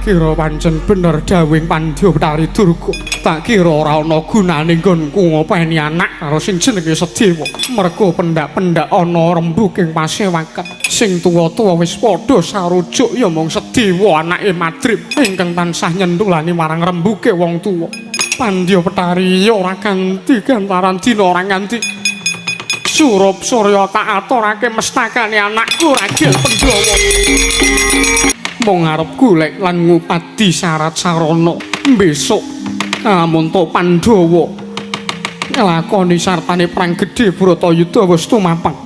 Tak kira pancen bener dawing Pandya Betari Durga. Tak kira ora ana gunane nggonku ngopeni anak karo sing jenenge Sedewa. Merga pendak-pendak ana rembug ing pasewakan. Sing tuwa-tuwa wis padha sarujuk ya mung Sedewa anake Madrip ingkang tansah nyentulani marang rembuge wong tuwa. Pandya Betari ora ganti gantaran dina ora nganti surup surya tak aturake mestakane anakku Ragil Pandhawa. Mung arep golek lan ngupadi syarat sarana besok Amunta Pandhawa nglakoni sartane perang gedhe Bratayuda wis tumapang.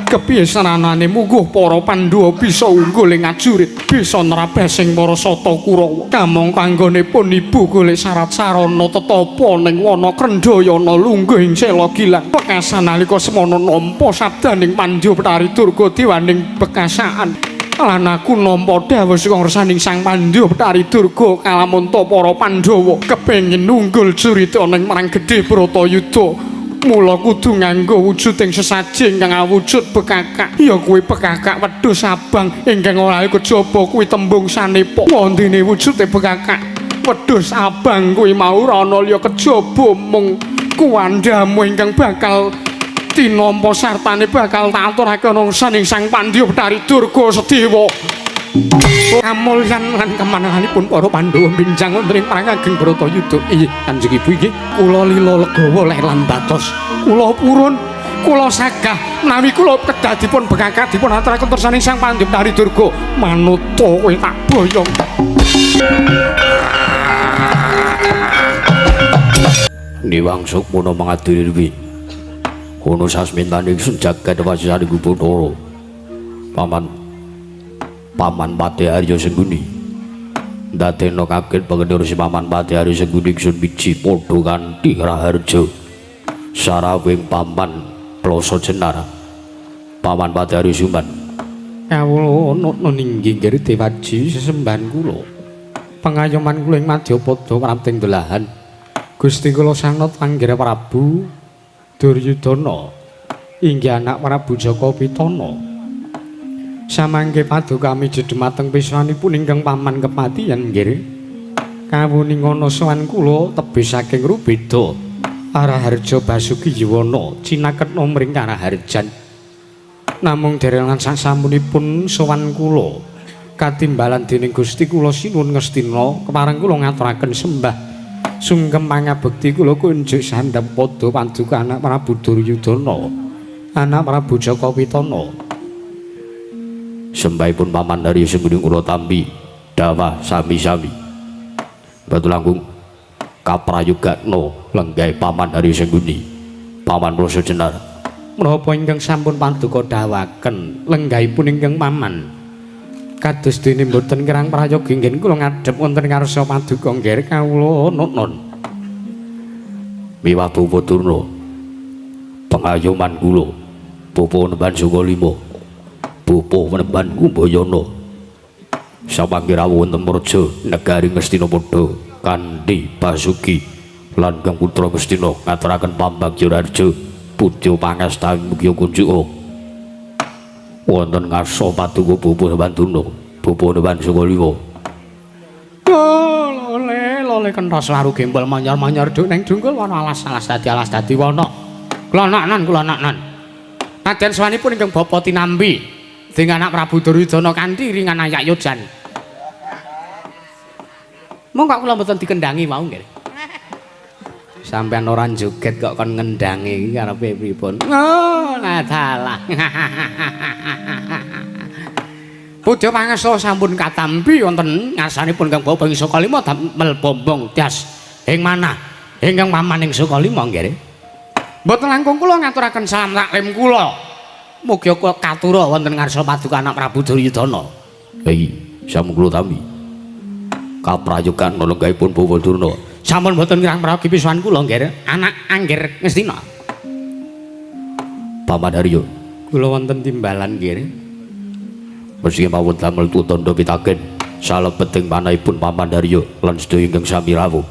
Kebiasaanane mungguh para Pandhawa bisa unggul ing ajurit, bisa nrabasing para sata Kurawa. Kamong kanggonipun ibu golek syarat sarana tetapa ning wana Krendhayana lungguh ing Sela Gilang. Bekasan nalika semana nampa sabdaning Pandya Betari Durga dewaning bekasaan. Lan aku nampa dawuh saka ngarsaning Sang Pandya Betari Durga kalamunta para Pandhawa kepengin nunggul jurita ning marang gedhe Bratayuda. Mula kudu nganggo wujuding sesaji ingkang awujud bekakak. Ya kuwi bekakak wedhus abang ingkang ora kejaba kuwi tembung sanepa. Wondene wujude bekakak wedhus abang kuwi mau ana liya kejaba mung kuwandamu ingkang bakal tinampa sartane bakal tak aturake ana saning Sang Pandya Betari Durga Sedewa. Kamulyan lan kamananganipun para Pandhawa benjang wonten ing perang ageng Bratayuda. Inggih Kanjeng Ibu inggih kula lila legawa leh lan batos. Kula purun, kula sagah menawi kula kedah dipun bekakak dipun aturaken tersaning Sang Pandya Betari Durga. Manuta kowe tak boyong. Niwangsuk muna mangadirwi. Ono sasmintaning jagat wasisaning Bathara. Paman Pati Arya Sengguni ndadekno kaget pengendara si Paman Pati Arya Sengguni ingsun miji padha kanthi raharja sarawing paman plasa jenar Paman Pati Arya Sumban. Kawula nun inggih nggih Dewaji sesembahan kula. Pengayoman kula ing Madyapada pramting dolahan. Gusti kula sanget Anggara Prabu Duryudana inggih anak Prabu Jaka Pitana. Samangke paduka miji dhumateng pisranipun ingkang paman kepatihan nggih. Kawuning ana sowan kula tebih saking Rubeda. Araharja Basuki Yuwana cinaket nomring Karaharjan. Namung derengan sasampunipun sowan kula katimbalan dening Gusti kula sinuwun ngestina kepareng kula ngaturaken sembah sungkem pangabekti kula kunjuk sandhap padha paduka anak Prabu Duryudana, anak Prabu Jaka Pitana. Sembahipun Paman Arya Sengguni kula tampi dawah sami-sami. Batu langkung kaprayogakna lenggahe Paman Arya Sengguni. Paman Plasa Jenar. Menapa ingkang sampun paduka dawaken lenggahipun ingkang Paman. Kados dene mboten kirang prayoga inggih kula ngadhep wonten ngarsa paduka nggih kawula nun. Miwatu Puturna. Pengayoman kula Pupu Nemban Sukalima. Pupu Penemban Kumbayana samangke rawuh wonten Praja negari Ngastina kanthi Basuki lan Kang Putra Ngastina ngaturaken pambagya raja putya pangastawing mugi kunjuk wonten ngarsa paduka Pupu Nemban Tuna Pupu Nemban Sukalima. Lole kenthos laru gembol manyar-manyar dhuk ning dungkul wana alas dadi wana. Kula naknan. Nadyan sawanipun ingkang bapa tinambi dengan anak Prabu Duryudana kanthi ringan ayak yojan. Monggo kula mboten dikendangi wau nggih. Sampeyan ora joget kok kon ngendangi karepe pripun? Oh, lah dalah. Pudha pangesta sampun katampi wonten ngarsanipun Kang Bapa ing Sukalima damel bombong tias ing manah ingkang Paman ing Sukalima nggih. Mboten langkung kula ngaturaken salam taklim kula. Mugi katura wonten ngarsa paduka anak Prabu Duryudana. Hei, sampun kula tampi. Kaprayogan lenggahipun Bawa Durna. Sampun mboten kirang prayogi pisuhan kula nggih, anak Angger Ngastina. Paman Arya, kula wonten timbalan nggih. Meski mawon damel tutandha pitaken salebeting manahipun Paman Arya lan sedaya ingkang sami rawuh.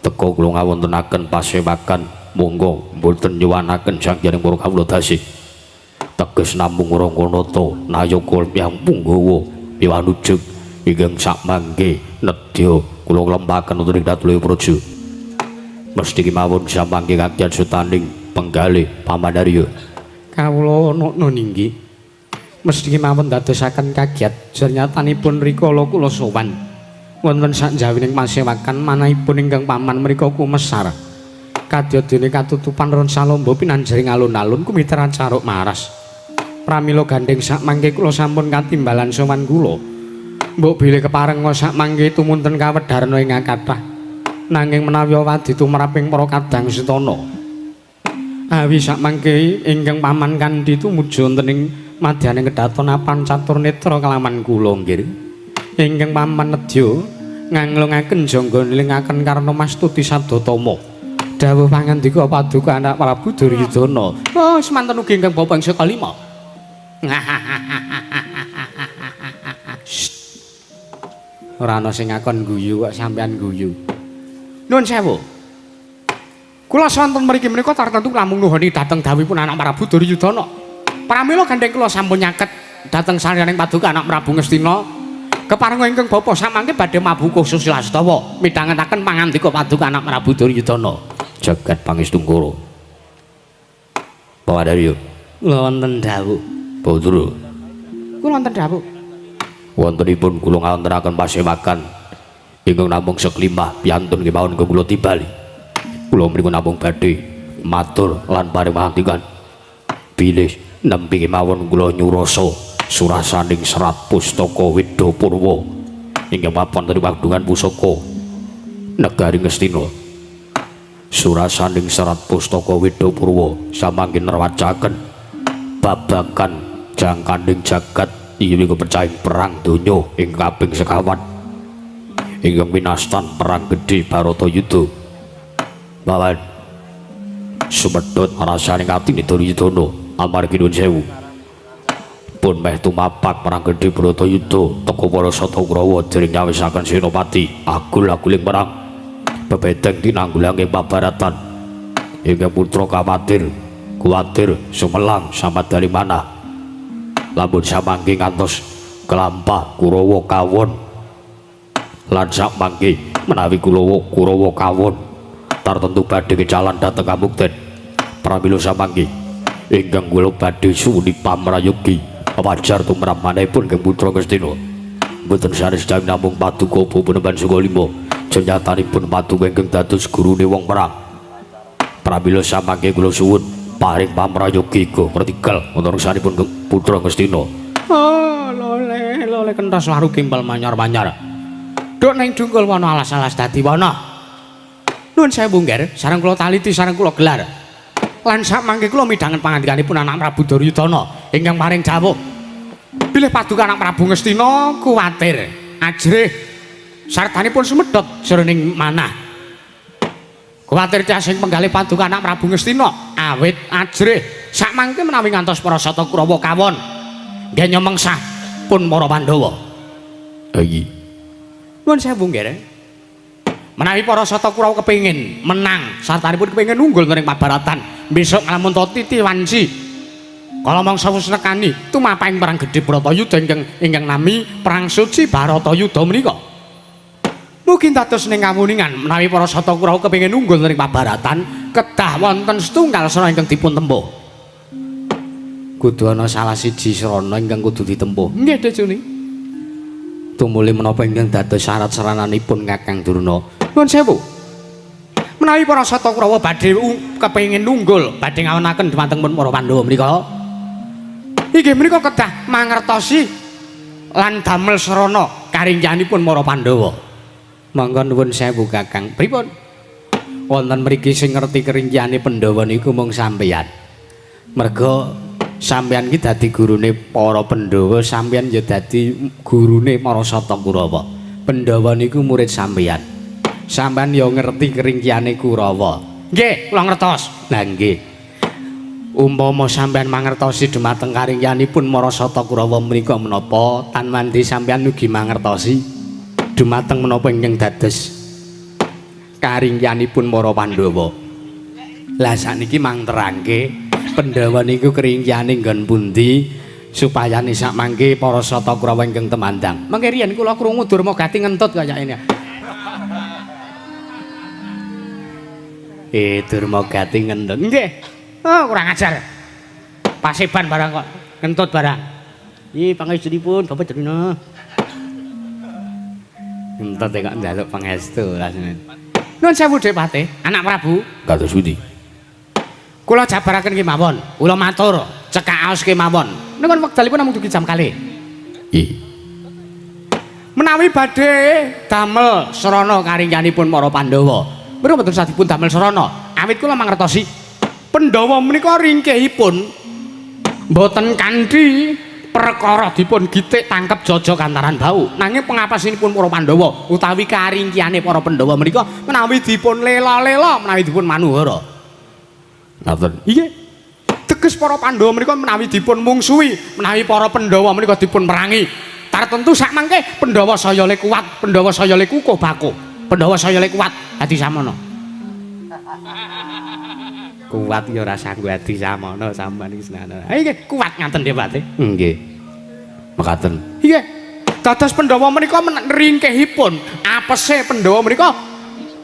Teka kula ngawontenaken pasewakan monggo mboten nyuwanaken sangjaring para kawula dasih. Teges namung Rangkanata Nayaka Hyang Punggawa miwanujug ingkang sakmangke nedya kula nglempaken wonten ing Datulya Praja. Mesti kemawon samangke kakian sutaning penggalih Pamanarya. Kawula ana ninggi. Mesti kemawon dadosaken kagiat jernyatanipun rikala kula sowan wonten sakjawining pasewakan manahipun ingkang paman mriku kumesar. Kadyadene katutupan ron salomba pinanjering alun-alun kumitra caruk maras. Pramila gandeng sakmangke kula sampun katimbalan sowan kula. Mbok bilih keparenga sakmangke tumunten kawedharna ing kathah. Nanging menawi wadi tumraping para kadang setana. Awi sakmangke ingkang paman kanthi tumuju wonten ing madyaning kedhatonapan catur netra kalaman kula nggih. Ingkang paman nedya nganglungaken jangga nilingaken karna mastuti Sadatama. Dawuh pangandika paduka anak Prabu Duryudana. Oh, semanten ugi ingkang bapa ing sekalima. Ora ana sing ngakon guyu kok sampean guyu. Nuwun sewu. Kula sonten mriki menika tartentu namung nuhoni dhateng dawuhipun anak Prabu Duryudana. Pramila gandeng kula sampun nyaket dhateng salyaning paduka anak Prabu Ngastina. Keparenga ingkang bapa samangke badhe mabuka Susilastawa midhangetaken pangandika paduka anak Prabu Duryudana. Jagat Pangestungkara. Pamanarya. Kula wonten dawuh. Putra. Kula wonten dawuh. Wontenipun kula ngawontenaken pasewakan ingkang namung seklimah piantun kemawon kula timbali. Kula mriku namung badhe matur lan paring pangandikan bilih nembe kemawon kula nyurasa surasaning serat pustaka Weda Purwa ingkang papan dari Pagungan Pusaka Negari Ngastina. Surasaning serat pustaka Weda Purwa samangke nerwacaken babagan jangkanding jagat inggih kepercayaan perang donya ing kaping sekawan ingkang winastan perang gedhe Baratayuda. Bawan sumedhot rasaning atine Duryudana amargi nuwun sewu pun meh tumapak perang gedhe Baratayuda teka para Satakrawa dereng nyawisaken senopati agul-aguling perang bebedeng tinanggulange babaratan ingkang putra kuwatir sumelang samadari manah lamun samangke ngantos kelampah Kurawa kawon lan samangke menawi Kurawa kawon tartentu badhe kecalan dhateng Kamukten. Pramila samangke ingkang kula badhe suni pamrayogi pajar tumrap manahipun ingkang putra Ngastina mboten sanes jang namung paduka Panembahan Sukalima jenyatanipun paduka ingkang dados gurune wong perang. Pramila samangke kula suwun paring pamrayogi go vertikal wonten riksanipun putra Ngastina. Oh, lole kenthos laru kimpal manyar-manyar. Duk ning dungkul wana alas-alas dadi wana. Nuwun sewu nggih, sareng kula taliti sareng kula gelar. Lan sakmangke kula midhangen pangandikanipun anak Prabu Duryudana ingkang paring dawuh. Bilih paduka anak Prabu Ngastina kuwatir, ajrih sartanipun sumedhot jroning manah. Kuwatir tiasing penggalih paduka anak Prabu Ngastina awit ajrih sakmangke menawi ngantos para Satakrawa kawon nggih nyemengsah pun para Pandhawa. Ayi. Nuwun sewu nggih. Menawi para Satakrawa kepengin menang sartanipun kepengin unggul ning Pabaratan besok nglamun Titi Wanci kala mangsa wis nekani tumapaing perang gedhe Bratayuda ingkang nami perang suci Baratayuda menika. Mugi dados ning kawuningan menawi para Satakrawa kepengin unggul ning Pabaratan kedah wonten setunggal srana ingkang dipun tempuh. Kudu ana salah siji srana ingkang kudu ditempuh. Nggih, Dejuni. Tumuli menapa ingkang dados syarat serananipun Kakang Durna. Nuwun sewu. Menawi para Satakrawa badhe kepengin unggul badhe ngawonaken dhumateng pun para Pandhawa menika. Inggih menika kedah mangertosi lan damel srana karingyanipun para Pandhawa. Monggo nuwun sewu Kakang. Pripun? Wonten mriki sing ngerti keringyane Pandhawa niku mung sampeyan. Merga sampeyan iki dadi gurune para Pandhawa, sampeyan ya dadi gurune para Satakrawa. Pandhawa niku murid sampeyan. Sampeyan ya ngerti keringkiane Kurawa. Nggih, kula ngertos. Lah nggih. Umpama sampeyan mangertosi dhumateng karingyanipun para Satakrawa menika menapa tan mandi sampeyan ugi mangertosi dhumateng menapa ingkang dados karingyanipun para Pandhawa. Lah sakniki mang terangke Pandhawa niku keringkyane nggon pundi supayane sak mangke para sata Kurawa ingkang temandang. Mangke riyen kula krungu Durma Gati ngentut kaya ini. Durma Gati ngentut. Nggih. Oh, kurang ajar. Paseban barang kok ngentut barang. Pangestunipun Bapak Derina. Ngentut kok njaluk pangestu rasane. Nuwun sewu Dik Patih, anak Prabu. Kados pundi? Kula jabaraken kemawon, kula matur cekak aos kemawon. Niku wekdalipun namung dugi jam kalih. Nggih. Menawi badhe damel srana karingyanipun para Pandhawa, menika mboten sadipun damel srana. Awit kula mangertosi Pandhawa menika ringkehipun mboten kanthi perkara dipun gitik tangkep jaja kantaran bau. Nanging pengapesinipun para Pandhawa utawi karingkihane para Pandhawa menika menawi dipun lela-lela, menawi dipun manuhara. Ngoten. Iya. Teges para Pandhawa menika menawi dipun mungsuhi, menawi para Pandhawa menika dipun merangi. Tartentu sak mangke Pandhawa saya le kuat, Pandhawa saya le kukuh bakuh. Pandhawa saya le kuat adi samono. Kuat ya ora sanggo adi samono sampean iki senana. Ha iki kuat ngaten Dik Patih. Nggih. Mekaten. Iya. Dados Pandhawa menika ringkehipun apese Pandhawa menika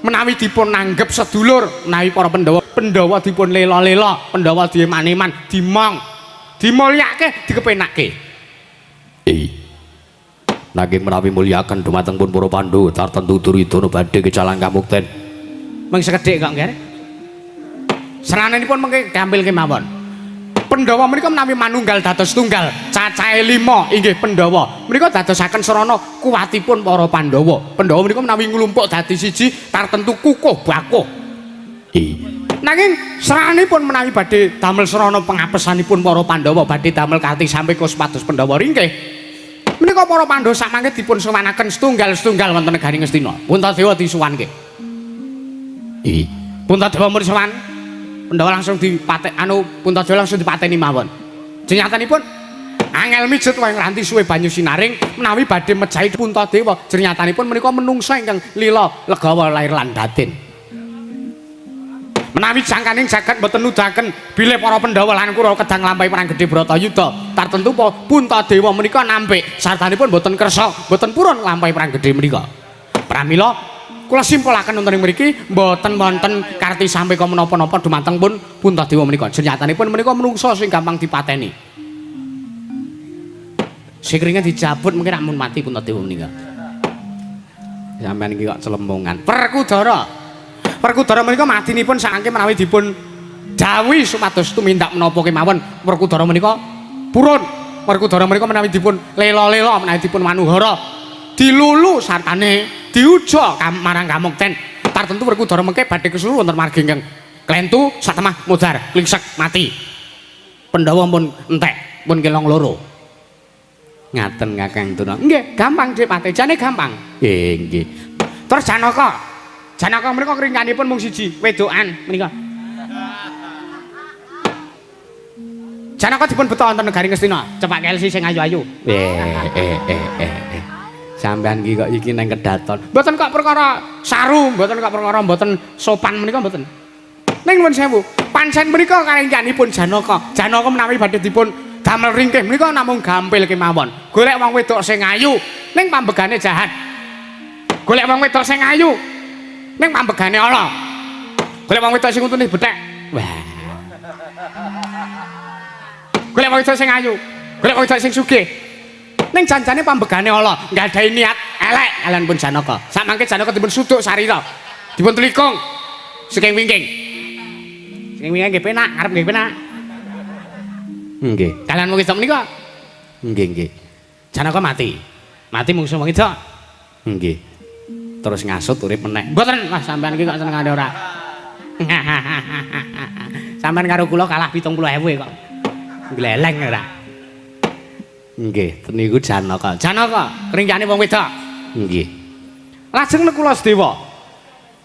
menawi dipun nanggep sedulur, menawi para Pandhawa dipun lela-lela, Pandhawa diman-iman, dimulyake, dikepenake. Nanging menawi mulyaken dumateng pun para Pandhawa tartentu Duryudana badhe kecalang kamukten. Mung sekedhik kok nggih. Serananipun mengke gampil kemawon. Pandhawa menika menawi manunggal dados tunggal, cacahe 5 inggih Pandhawa. Menika dadosaken sarana kuwatipun para Pandhawa. Pandhawa menika menawi nglumpuk dadi siji tartentu kukuh bakuh. Nanging serananipun menawi badhe damel sarana pengapesanipun para Pandhawa badhe damel kanthi sampe kusupados Pandhawa ringkeh. Menika para Pandhawa sak mangke dipun suwanaken setunggal-setunggal wonten negaring Ngastina. Puntadewa disuwanke. Puntadewa mun sowan Pandhawa langsung Puntadewa langsung dipateni mawon. Jenyatanipun angel mijet wae nganti suwe banyu sinaring menawi badhe mejahi Puntadewa. Jenyatanipun menika menungsa ingkang lila legawa lair lan batin. Menawi jangkaning jagat mboten nudahaken bilih para Pandhawa lan Kurawa kedang nglampahi perang gedhe Bratayuda, tartentu Puntadewa menika nampik sartanipun mboten kersa, mboten purun nglampahi perang gedhe menika. Pramila kula simpulaken wonten mriki mboten wonten karti sampe kok menapa-napa dumateng pun Puntadewa menika. Jenyatanipun menika menungsa sing gampang dipateni. Sikringe dicabut mungkin rak mun mati Puntadewa menika. Sampeyan iki kok celemongan. Perkudara menika madinipun saangke menawi dipun dawuhi supados tumindak menapa kemawon. Perkudara menika purun. Perkudara menika menawi dipun lela-lela, menawi dipun manuhara, dilulu sartane diuja marang kamukten. Tartentu Perkudara mengke badhe kesuruh wonten margi ingkang klentu satemah modar klingsek mati. Pandhawa pun entek, pun kelong loro. Ngaten Kakang Tuna. Nggih, gampang Dik Patih, jane gampang. Nggih. Terus Janaka menika kringkanipun mung siji, wedokan menika. Janaka dipun beto wonten negaring Ngastina, cepak kelsi sing ayu-ayu. Sampeyan iki kok iki nang kedaton. Mboten kok perkara saru, mboten kok perkara mboten sopan menika mboten. Ning nuwun sewu, pancen menika karingkanipun Janaka. Janaka menawi badhe dipun damel ringkih menika namung gampil kemawon. Golek wong wedok sing ayu ning pambegane jahat. Golek wong wedok sing ayu ning pambegane ala. Golek wong wedok sing untune bethek. Wah. Golek wong wedok sing ayu, golek wong wedok sing sugih. Ning janjane pambegane ala, nggadahi niat elek kalian pun Janaka. Sak mangke Janaka dipun suduk sarira. Dipun telikung. Saking wingking. Saking wingking nggih penak, arep nggih penak. Nggih. Kalian wong wedok menika? Nggih. Janaka mati. Mati mungsuh wong wedok. Nggih. Terus ngasut urip meneh. Mboten, wah sampean iki kok senengane ora. Sampean karo kula kalah 70.000 kok. Gleleng ora. Nggih, niku Janaka. Janaka, kringkane wong wedok. Nggih. Lajeng kula Sedewa.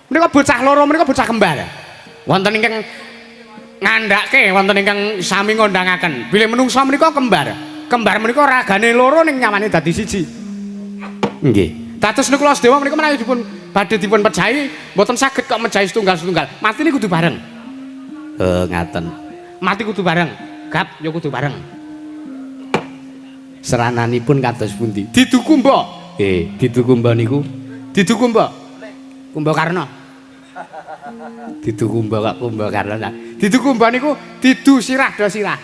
Menika bocah loro, menika bocah kembar. Wonten ingkang ngandhake, wonten ingkang sami ngondangaken. Bilih menungsa menika kembar. Kembar menika ragane loro ning nyawane dadi siji. Nggih. Dados niku kula Sedewa menika menawi dipun badhe dipun pejahi mboten saged kok mejahi setunggal-setunggal. Mati niku kudu bareng. Ngaten. Mati kudu bareng. Gap ya kudu bareng. Serananipun kados pundi? Diduku mbok. Diduku mbok niku. Diduku mbok. Kumbakarna. Diduku mbok kok Kumbakarna. Diduku mbok niku didu sirah do sirah.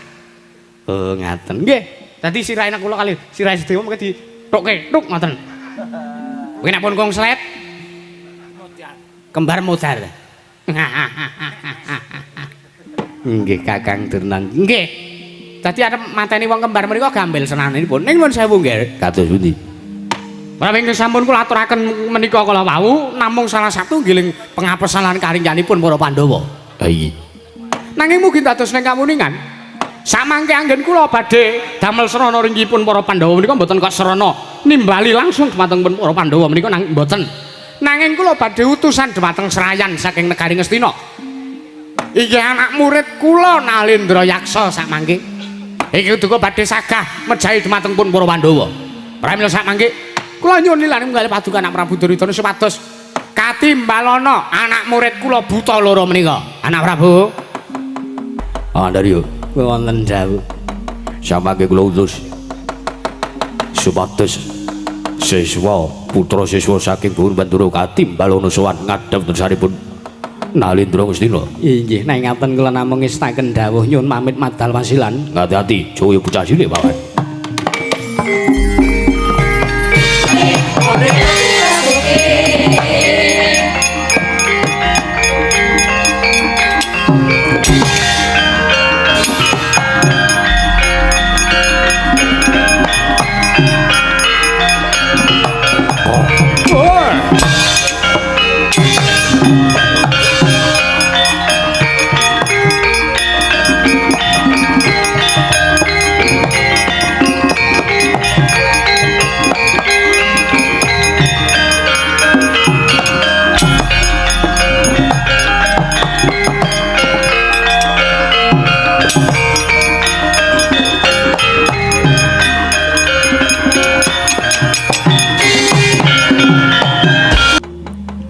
Oh, ngaten. Nggih. Dadi sirahe kula kali sirahe Sedewa mengke ditokke tuk ngoten. Kuwi nek pun kongslet. Kembar modar. Nggih Kakang Durnan. Nggih. Dadi arep mateni wong kembar menika gambel senanipun. Ning nuwun sewu nggih. Kados pundi? Pramila sampun kula aturaken menika kala wau namung salah satu giling pengapesalan karingganipun para Pandhawa. Ha iki. Nanging mugi dados ning kamuningan samangke anggen kula badhe damel serana ringgipun para Pandhawa menika mboten kok serana nimbali langsung dhumateng para Pandhawa menika mboten. Nanging kula badhe utusan dhumateng Serayan saking negari Ngastina. Iki anak murid kula Nalendra Yaksa sakmangke. Iki duka badhe sagah mejahi dhumateng pun para Pandhawa. Pramila sakmangke kula nyuwun lilane munggalih paduka anak Prabu Duryudana supados katimbalana anak murid kula buta loro menika. Anak Prabu. Andario. Wonten dawuh. Samangke kula utus supados siswa putra siswa saking Buhur Bandura katimbalana sowan ngadhep dosanipun Nalendra Ngastina. Inggih, nek ngaten kula namung ngestaken dawuh nyuwun pamit madal wasilan. Hati-hati, Jaya bocah cilik mawon.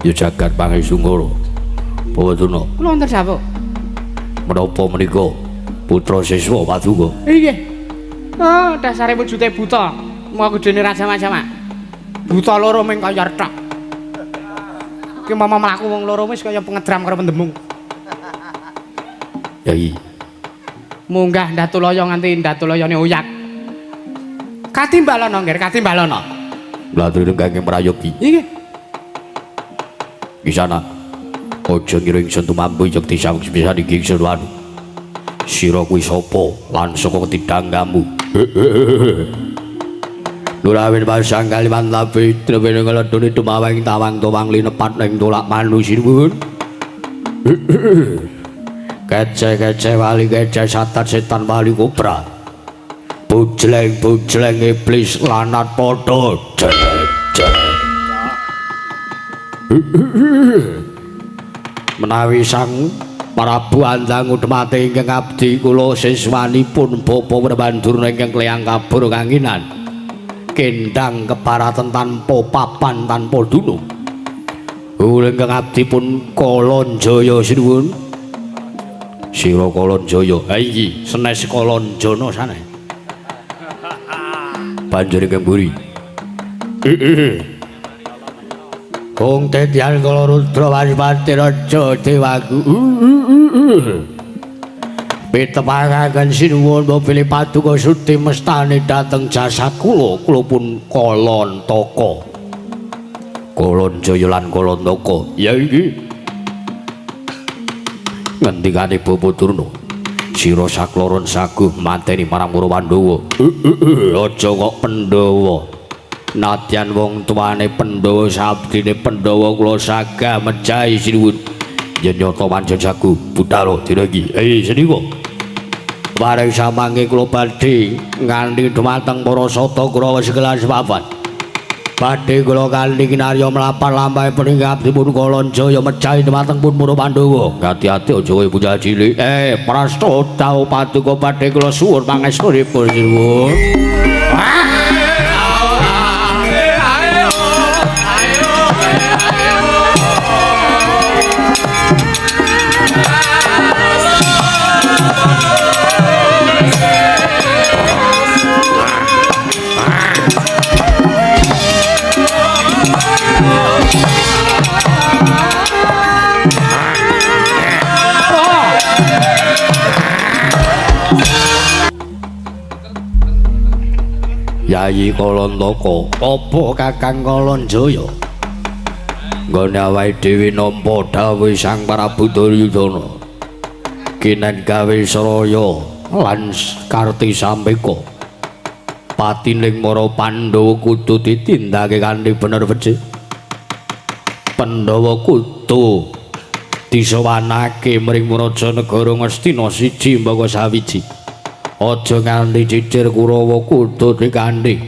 Ya jagat pangesungara Bawadana. Kula wonten dawuh. Menapa menika putra siswa paduka? Nggih. Oh, dasare wujute buta. Mau kudune raja macam. Buta loro ming kaya rethak. Ki mama mlaku wong loro wis kaya pengedram karo pendemung. Yai. Munggah Ndatulaya nganti Ndatulayane oyak. Katimbalana nggih, katimbalana. Mlatur kangge prayogi. Nggih. Kisana aja ngira ingsun tumampu yekti sang bisa iki ingsun wanu. Sira kuwi sapa lan saka ketidanggamu? Nurawin pasang kaliman tapi trepene ngledoni tumawing tawang towang linepat ning tolak manusinuwun. Kece-kece wali kece satat setan wali kobra. Bujleng iblis lanat padha. Menawi sang Prabu Andang udmate ingkang abdi kula siswanipun Bapa Prabandurna ingkang kleyang kabur kanginan kendang keparatan tanpa papan tanpa dunung kula ingkang abdi pun Kalanjaya sinuwun sira Kalanjaya ha iki senes Kalanjana sanes banjur ingkang mburi Kong tetian kala Rudra Waspati Raja Dewaku pitepangaken sinuwun pilih paduka sudi mestani dhateng jasa kula pun Kalantaka Kalanjaya lan Kalantaka ya iki ngendikane Bapa Durna sira sakloron saguh mateni marang para Pandhawa aja kok Pandhawa nadyan wong tuane Pandhawa sabdine Pandhawa kula sagah mejahi sinuwun yen nyata pancen sagu Buthara diragi senika bareng samangke kula badhe nganti dhumateng para Satagara sekelas papan badhe kula kanthi kinarya mlampah lampahe peninggal dipun Kalanjaya mejahi dhumateng pun para Pandhawa hati-hati aja kowe bocah cilik prastata paduka badhe kula suwun pangestunipun sinuwun. Yayi Kolontoko apa Kakang Kolonjaya nggone awake dhewe nampa dawuh Sang Prabu Duryudana kinen gawe Sraya lan Karti Sampeka patining para Pandhawa kudu ditindakake kanthi bener becik Pandhawa kudu disowanake mring Raja Negara Ngastina siji mbaka sawiji aja nganti cicir Kurawa kudu dikandhi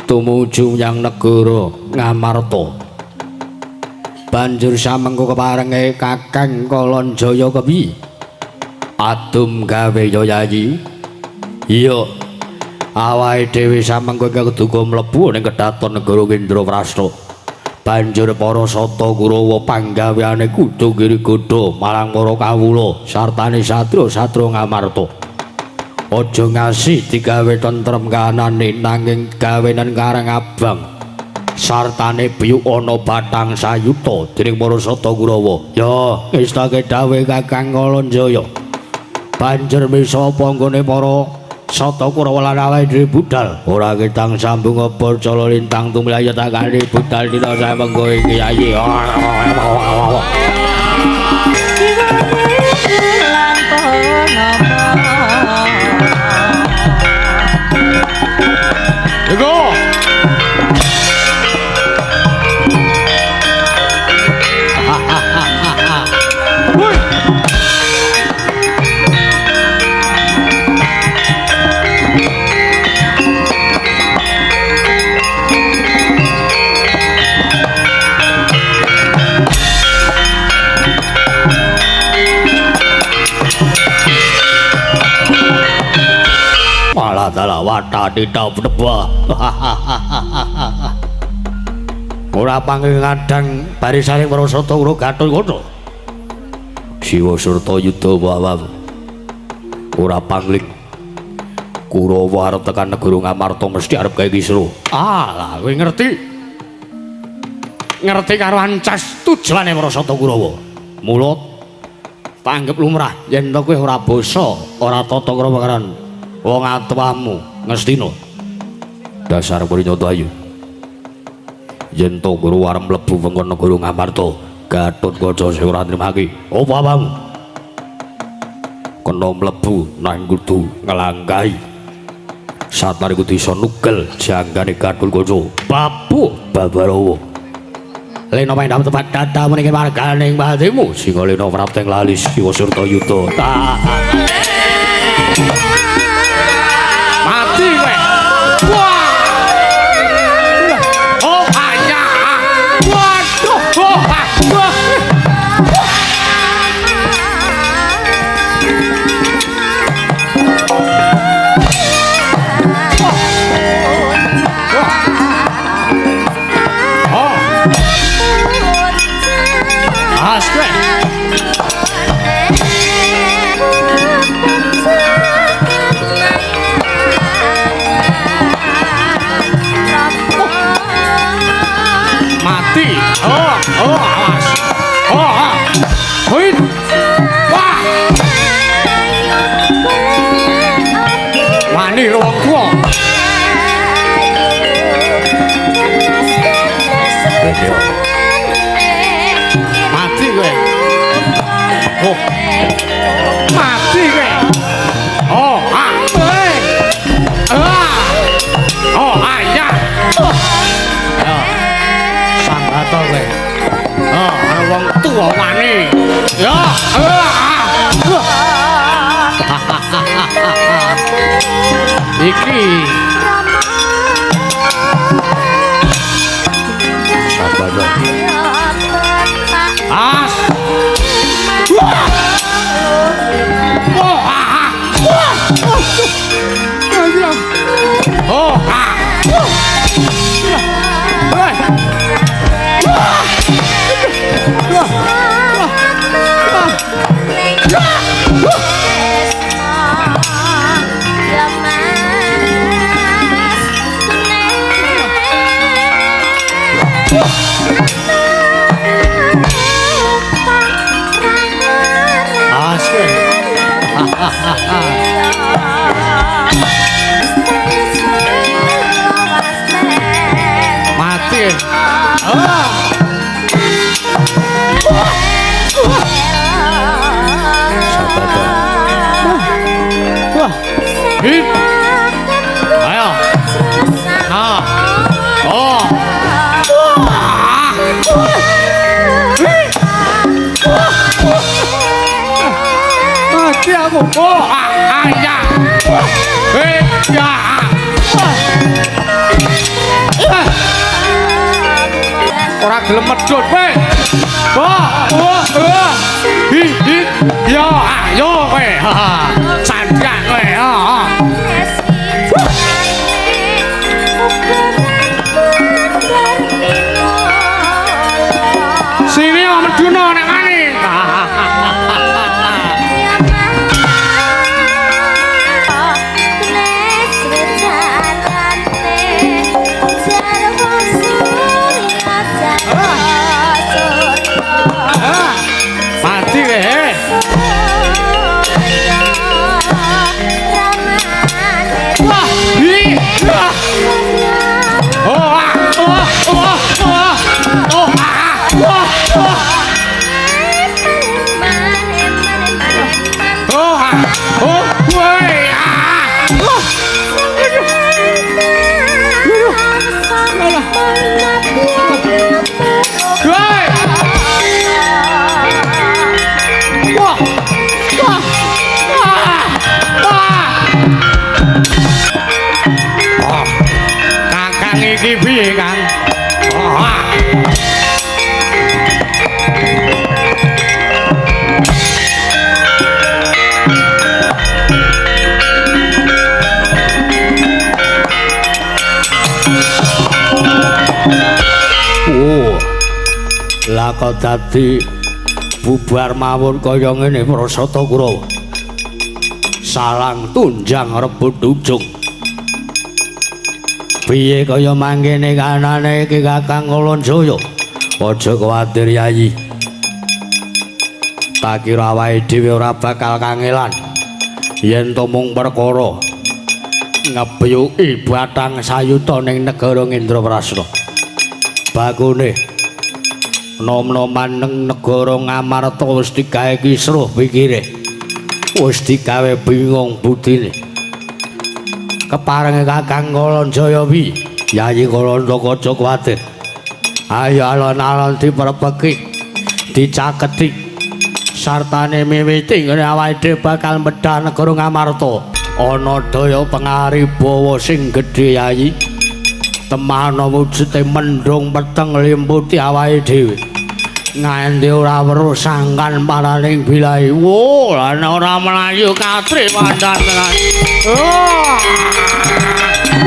tumuju yang negara Ngamarta banjur samengko keparenge Kakang Kolonjaya kepiye adum gawe Yayi iya awake dhewe samengko kudu mlebu ning kedhaton negara Indraprastha banjur para sata Kurawa panggaweane kudu ngiri-godha marang para kawula sartane satria-satria Ngamarta aja ngasih digawe tentrem kanane nanging gawenan karang abang sartane biyu ana bathang sayuta dening para sata Kurawa ya ngestake dawuh Kakang Kolonjaya banjur misa apa nggone para sata Kurawa lan awake dhewe budal ora ketang sambung apa cala lintang tumilaya takane budal dina samengko iki Yayi Go! malah dalah watane nembah ora panging ngadang barisaning para sata karo Gatotkaca Siwa Surta Yudha wawam ora pangling Kurawa arep tekan negara Ngamarta mesti arep gawe kisruh Alah kowe ngerti karo ancas tujuane para sata Kurawa mulut panggep lumrah yen to kowe ora basa ora tata krama karan wong atuwamu Ngastina dasar Prinata ayu yen to guru arep mlebu wewengkon negara Ngamarta Gatotkaca sing ora nrimake apa apamu kena mlebu nang kudu nglangkahi satare kudu iso nugel janggane Gatotkaca babu Babarawa Lena main tempat data meningin marganing batimu sing lena prapteng lalis Siwa Surta Yudha mati kowe wah oh hanya waduh oh wah mati oh awas huit wah wani wong tuwa mati kowe oh mati kowe oh oh ayah sanggata kowe ana wong tuwa wani ya iki sabar as oh Sabada. Wah. Hip. Ayo. Ah. Oh. Mati aku. Oh, ya. Ya. Ora gelem medhot kowe. Hi. Yo, ayo kowe. Sandak kowe. Sini om meduna nek mani. Mati kowe. Wah, hi. Kakang iki piye, Kang? Lah kok dadi bubar mawon kaya ngene Prasata Kurawa. Salang tunjang rebut ujung. Piye kaya mangkene kanane iki Kakang Kalanjaya? Aja kuwatir Yayi. Tak kira awake dhewe ora bakal kangelan yen to mung perkara ngebuyuki Bathang Sayuta ning negara Indraprastha. Bakune nom-noman neng negara Ngamarta wis digawe kisruh pikire. Wis digawe bingung budine. Keparenge Kakang Kalanjaya wi, Yayi Kalanda aja kuwatir. Ayo alon-alon diperpeki, dicaketi, sartane miwiti ngene awake dhewe bakal medhah negara Ngamarta. Ana daya pangaribawa sing gedhe Yayi. Temana wujude mendung peteng limputi awake dhewe. Nganti ora weruh sangkan paraning bilahi. Wo, lan ora mlayu katri pandan tenan.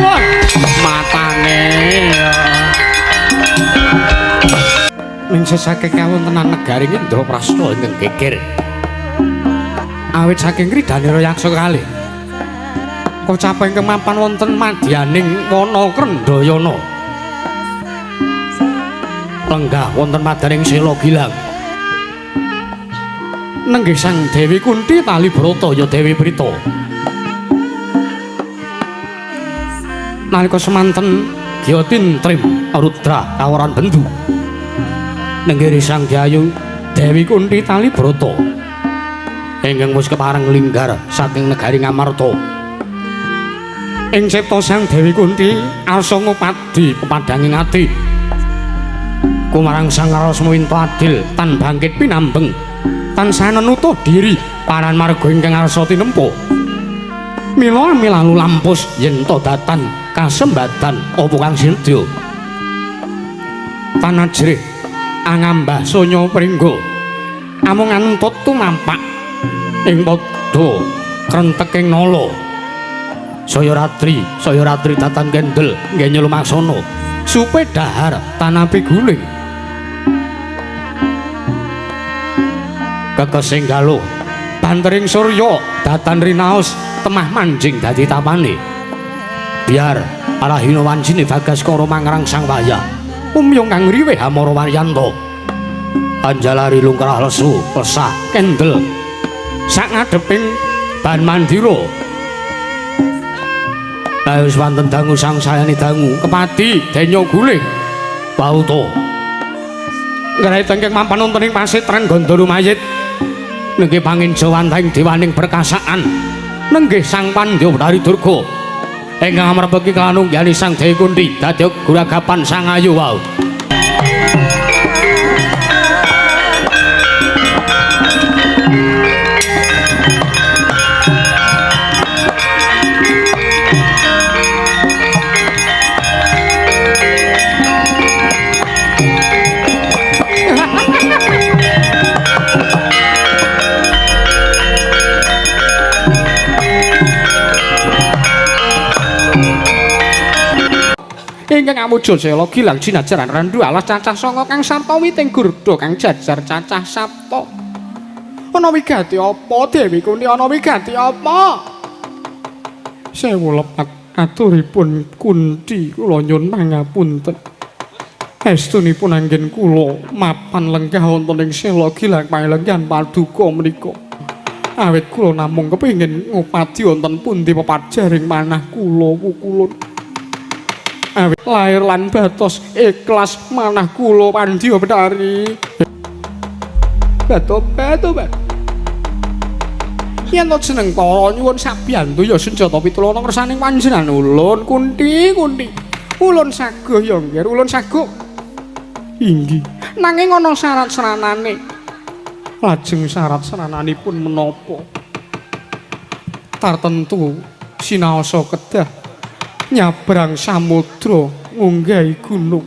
Wah, matane. Ning sesake kawontenan negaring Indraprastha ingkang geger. Awit saking kridhanira yaksa kalih. Kocaping kemapan wonten madyaning wana Krendayana. Lenggah wonten madaning Sela Gilang. Nenggih Sang Dewi Kunti tali brata ya Dewi Prita. Nalika semanten Gyatin Trim Rudra kawaran bendu. Nenggih Sang Dyayu Dewi Kunti tali brata. Ingkang wis kepareng linggar saking negari Ngamarta. Ing cipta Sang Dewi Kunti arsa ngupadi pepadanging ati kumarang Sang Rasmawinta adil tan bangkit pinambeng tan sanenutuh diri paran marga ingkang arsa tinempa mila milalu lampus yen to datan kasembatan apa kang sinedya tan ajrih angambah sonya pringga amung antut tumampak ing padha krenteking nala saya ratri tatan kendel nggih nyulumaksana supe dahar tanapi guling kekesing galuh bantering surya datan rinaos temah manjing dadi tapane biar para hinawancine Bagaskara mangrang sang wayah umyung kang riweh Amara Waryanto anjalari lungkrah lesu lesah kendel sak ngadeping ban mandira. Wis wonten dangu sang sayani dangu kepadi denya guling bauta Gerai tengkeng mampan nonton ing pasitren Gandara mayit. Nenggih panginjawantaing dewaning perkasaan. Nenggih Sang Pandya Betari Durga. Ingkang amrebeki kalanunggali Sang Dewi Kunti dadi guragapan Sang Ayu wau. Ingkang amuja sela gilang jinajaran rendu alas cacah sanga kang sarta witing gurda kang jajar cacah sapta. Ana wigati apa Dewi Kunti ana wigati apa? Sewu lepat aturipun Kunti kula nyuwun pangapunten. Estunipun anggen kula mapan lenggah wonten ing sela gilang panglenggan paduka menika. Awit kula namung kepengin ngupadi wonten pundi pepajaring manah kula pukulun. Awit lair lan batos ikhlas manah kula Pandya Betari. Bato. Yen to jeneng para nyuwun sabiyantu ya senjata pitulung kersaning panjenengan ulun Kunti. Ulun saguh ya nggih, ulun saguh. Inggih, nanging ana syarat seranane. Lajeng syarat serananipun menapa? Tartentu sinaosa kedah nyabrang samudra ngunggahi gunung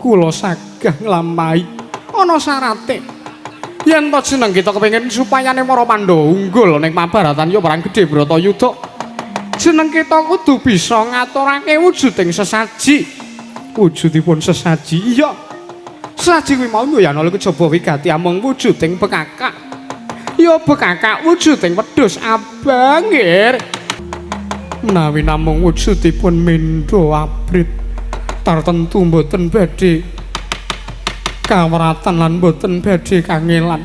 kula sagah nglampahi ana syarate yen to jeneng kita kepengin supayane para Pandhawa unggul ning Mahabharatan ya perang gedhe Bratayuda jeneng kita kudu bisa ngaturake wujuding sesaji wujudipun sesaji iya sesaji kuwi mau ya ana kejaba wigati amung wujuding bekakak ya bekakak wujuding wedhus abang nggih menawi namung wujudipun mendho abrit tartentu mboten badhe kawratan lan mboten badhe kangelan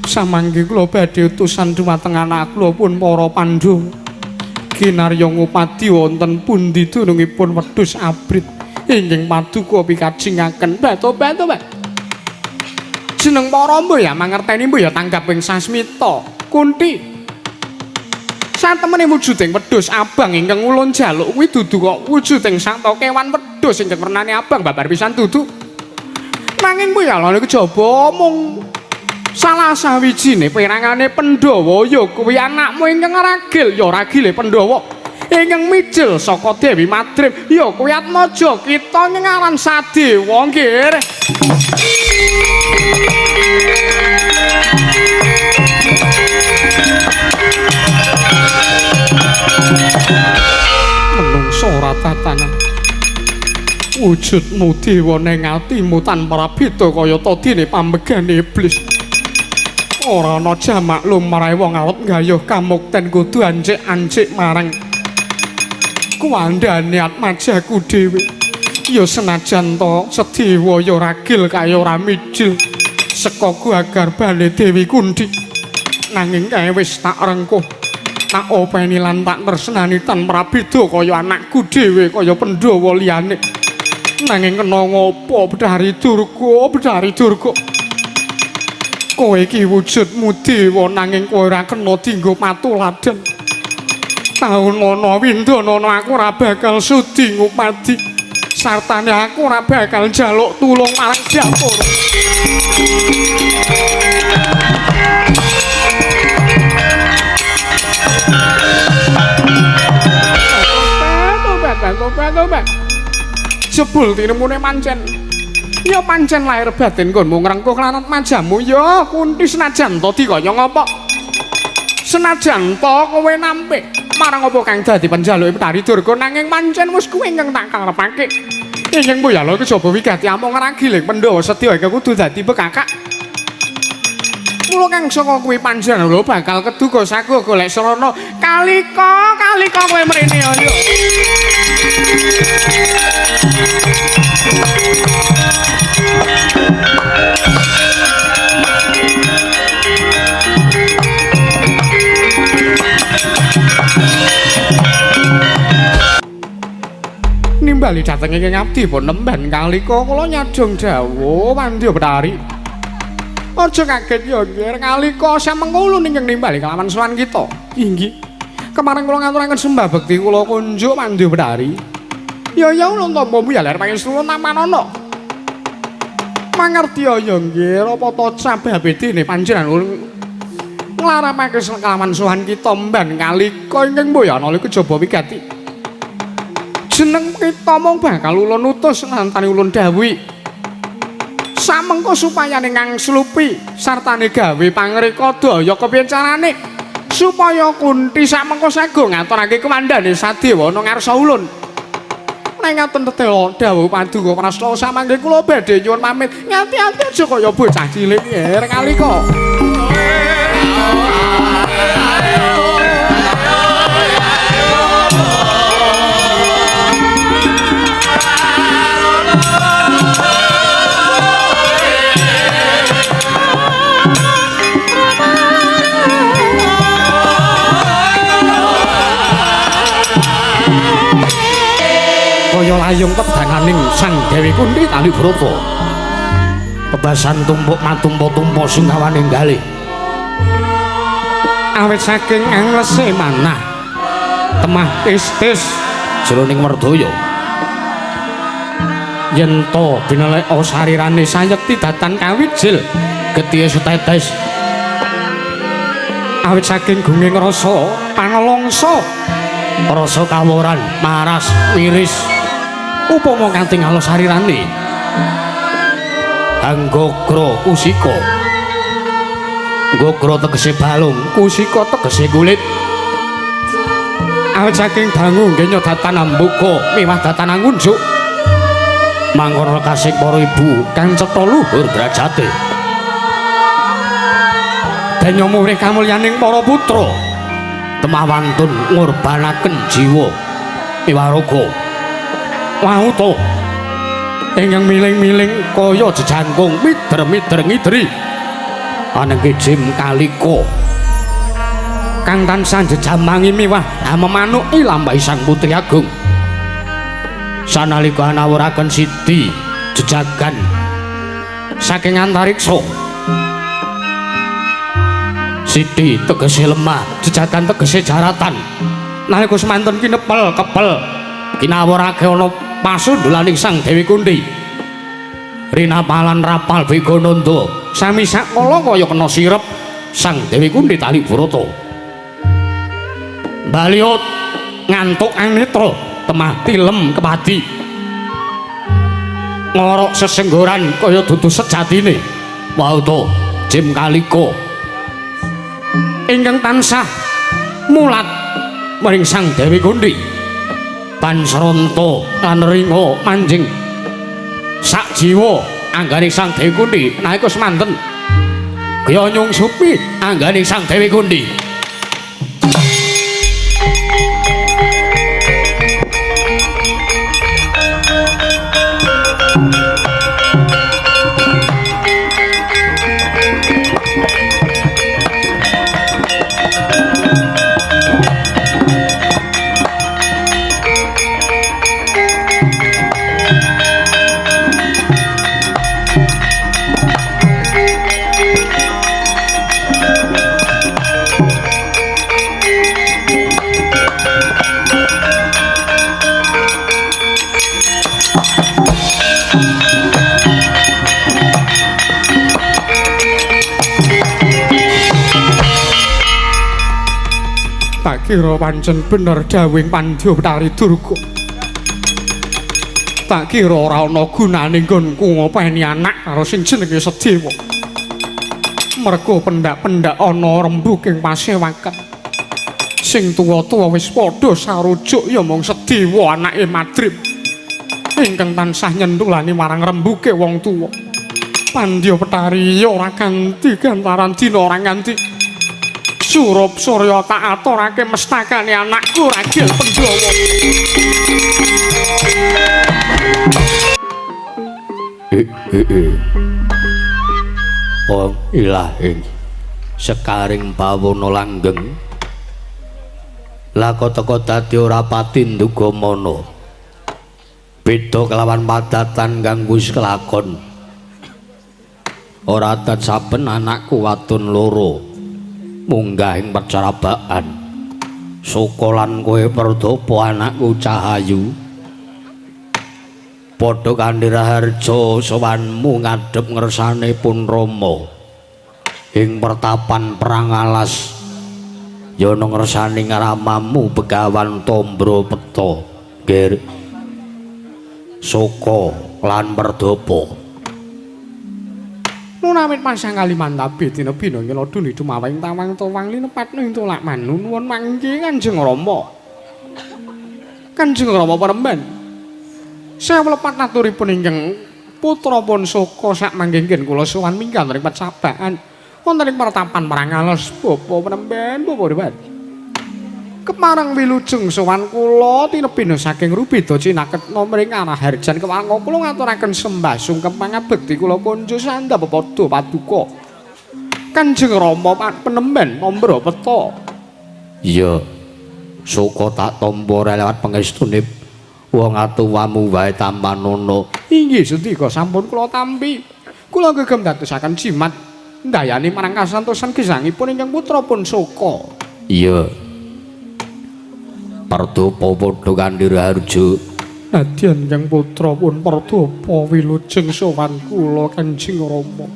samangke kula badhe utusan dhumateng anak kula pun para Pandhawa kinarya ngupadi wonten pundi dunungipun wedhus abrit inggih paduka pikajingaken bato jeneng para mbuh ya mangerteni mbuh ya tanggap ing sasmita Kunti satemene wujuding wedhus abang ingkang ulun jaluk kuwi dudu kok wujuding sangta kewan wedhus ingkang wernane abang babar pisan dudu nanging kuwi ala kejaba mung salah sawijine perangane Pandhawa ya kuwi anakmu ingkang ragil ya ragile Pandhawa ingkang mijil saka Dewi Madrim ya kuwi Atmaja kita nyengaran Sadewa nggih menungso ratatanan wujudmu dewa ning atimu tanpa beda kaya ta dene pambegane iblis ora ana jamak lumrahe wong arep nggayuh kamukten kudu ancik-ancik marang kuwandane Atmajaku dhewe ya senajan to Sedewa ya ragil kaya ora mijil saka agar bale Dewi Kunti nanging kae wis tak rengkuh tak openi lan tak tresnani tanpa beda kaya anakku dhewe kaya Pandhawa liyane nanging kena ngopo Betari Durga kowe iki wujudmu dewa nanging kowe ora kena dienggo patuladan taun ana windana aku ora bakal sudi ngupadi sartane aku ora bakal njaluk tulung marang Japura Tobat. Jebul tinemune pancen. Ya pancen lahir batin nggonmu ngrengkuh lan majamu ya Kunti senajan to dikaya ngapa. Senajan to kowe nampik marang apa kang dadi penjaluke Betari Durga nanging pancen wis kuwi ingkang tak karepake. Ingkang mbuyala kejaba wigati amung ngragiling Pandhawa sedya iki kudu dadi bekakak. Mula kang saka kuwi panjenengan lho bakal keduga saguh golek srana kalika kowe mrene ya. nimbali dhateng ing abdi pun nemben kalika kula nyadong dawuh Pandya Betari. Aja kaget ya nggih kalika samengko ingkang nimbali kelawan sowan kita. Inggih. Kemarin kula ngaturaken sembah bekti kula kunjuk Pandya Betari. Ya ulun tampa mbuyaler pangestu namanana. Mangerti ya nggih apa ta sababe dene panjenengan nglaramake kelawan sowan kita mban kalika ingkang mboyana iku jaba wigati. Jeneng kita mung bakal ulun utus nantani ulun dawuhi. Samengko supayane ngangslupi sartane gawe pangreka daya kepiye carane supaya Kunti samengko sago ngaturake kemandhane Sadewa ana ngarsa ulun. Nek ngaten tetela dawuh paduka prasta samangke kula badhe nyuwun pamit. Ngati-ati aja kaya bocah cilik nggih kalika. Kaya layung tebananing Sang Dewi Kunti Tali Brata. Kebasan tumpuk matumpa-tumpa singgawaning galih. Awit saking anglese manah temah tis-tis jroning merdaya. Yen to binelek sarirane sayekti datan kawijil getihe setetes. Awit saking gunging rasa panelongso rasa kaworan maras miris upama kanthi ngalo sarirane anggogra kusika. Gogra tegese balung, kusika tegese kulit. Awit saking dangu nggenya datan ambuka miwah datan angunjuk. Mangkono kasih para ibu kang cetha luhur derajate. Denya muring kamulyaning para putra temawantun ngorbanaken jiwa miwah raga. Wauta ingkang miling-miling kaya jejangkung mider-mider ngidri anengke jim kalika kang tansah jejamangi miwah memanuk lampahi Sang Putri Agung. Sanalika nawuraken Siti jejagan saking antariksa. Siti tegese lemah, jejagan tegese jaratan. Nalika semanten kinepel kepel kinawurake ana pasundulaning Sang Dewi Kunti. Rinapalan rapal Begananda sami sakala kaya kena sirep Sang Dewi Kunti Tali Brata. Baliut ngantuk anetra temah tilem kepadi. Ngorok sesenggoran kaya dudu sejatine. Wauta jim kalika ingkang tansah mulat maring Sang Dewi Kunti. Pansranta lan ringa manjing sak jiwa anggane Sang Dewi Kunti nalika semanten kaya nyungsupi anggane Sang Dewi Kunti. Kira pancen bener dawing Pandya Betari Durga. Tak kira ora ana gunane nggonku ngopeni anak karo sing jenenge Sedewa. Merga pendak-pendak ana rembug ing pasewakan. Sing tuwa-tuwa wis padha sarujuk ya mung Sedewa anake Madrip. Ingkang tansah nyentulani marang rembuge wong tuwa. Pandya Betari ya ora ganti gantaran dina ora ganti. Surup Surya tak aturake mestakane anakku Ragil Pandhawa. Wong ilahing sekaring pawana langgeng lako teka dadi ora pati ndugamana beda kelawan padatan kang wis kelakon. Ora dat saben anakku wadon loro munggah ing percarabaan. Sukolan kowe Perdapa anakku Cahayu. Padha kanthi raharja sowanmu ngadhep ngersanipun Rama ing pertapan perang alas. Ya ana ngersaning ramamu Begawan Tambropeta. Ger Soko lan Perdapa. Munawit pasang Kalimantabe dina bina nyeloduni dumawing tawang towang linepatno ing tulak manun nuwun mangke Kanjeng Rama. Kanjeng Rama Panembahan. Saya melepat naturipun ingkang putra pun Soko sak manggengken kula sowan minggat ing pacabaan wonten ing pertapan Marangalos Bapa Panembahan Bapa Dewan. Kemarang wilujeng sowan kula tinebina saking Rubeda cinaket nomring arah harjan kewangga kula ngaturaken sembah sungkem pangabekti kula konjo sandhap padha paduka. Kanjeng Rama Panembahan Tambropeta. Iya. Soko tak tampa lewat pangestune wong atuwamu wae Tampanono. Inggih sedika sampun kula tampi. Kula gegem dadosaken jimat ndayani marang kasantosan gesangipun ingkang putra pun Soko. Iya. Perdapa padha kanthi raharja. Nadyan ingkang putra pun Perdapa wilujeng sowan kula Kanjeng Rama.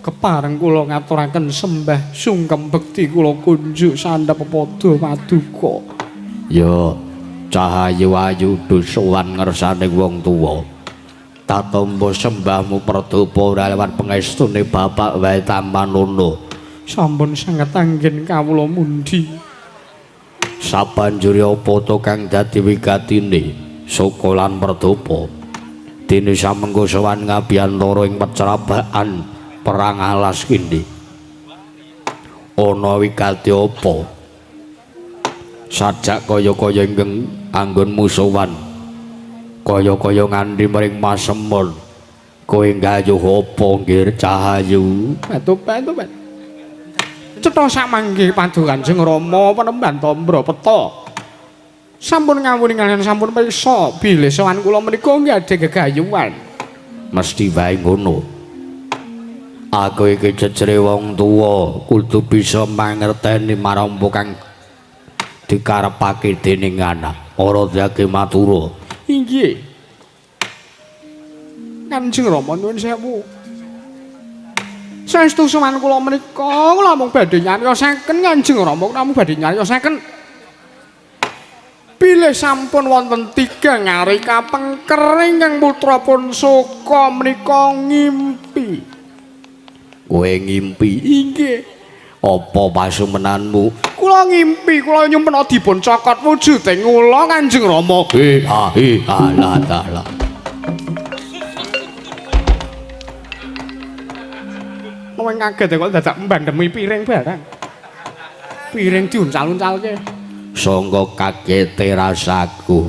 Kepareng kula ngaturaken sembah sungkem bekti kula kunjuk sandhap padha paduka. Ya, Cahayu ayu sowan ngersane wong tuwa. Tatampa sembahmu Perdapa ora lewat pangestune bapak wae Tampanono. Sampun sanget anggen kawula mundi. Sabanjure apa to kang dadi wigatine Soko lan Perdapa? Dene samengko sowan ngabiyantara ing pecrabaan perang alas kene. Ana wigati apa? Sajak kaya-kaya ingkang anggonmu sowan. Kaya-kaya nganti mring masemon. Kowe gayuh apa nggih Cahayu? Batu-batu. Cetha samangke paduka Kanjeng Rama Panembahan Tambropeta. Sampun ngawuni kaliyan sampun pirsa bilih sowan kula menika nggih gegayuhan. Mesti wae ngono. Aku iki jejere wong tuwa kudu bisa mangerteni marang kang dikarepake dening anak. Ora dadi matura. Inggih. Kanjeng Rama nuwun sewu. Saestu sowan kula menika kula mung badhe nyariosaken Kanjeng Rama namung badhe nyariosaken bilih sampun wonten 3 ngari kapengker ingkang putra pun Soko menika ngimpi. Kowe ngimpi? Inggih. Apa pasumenanmu? Kula ngimpi kula nyumpena dipun cokot wujuding ula Kanjeng Rama. Alah. Wong kaget kok dadak mbandemi piring barang. Piring diuncal-uncalke. Sangga kagete rasaku.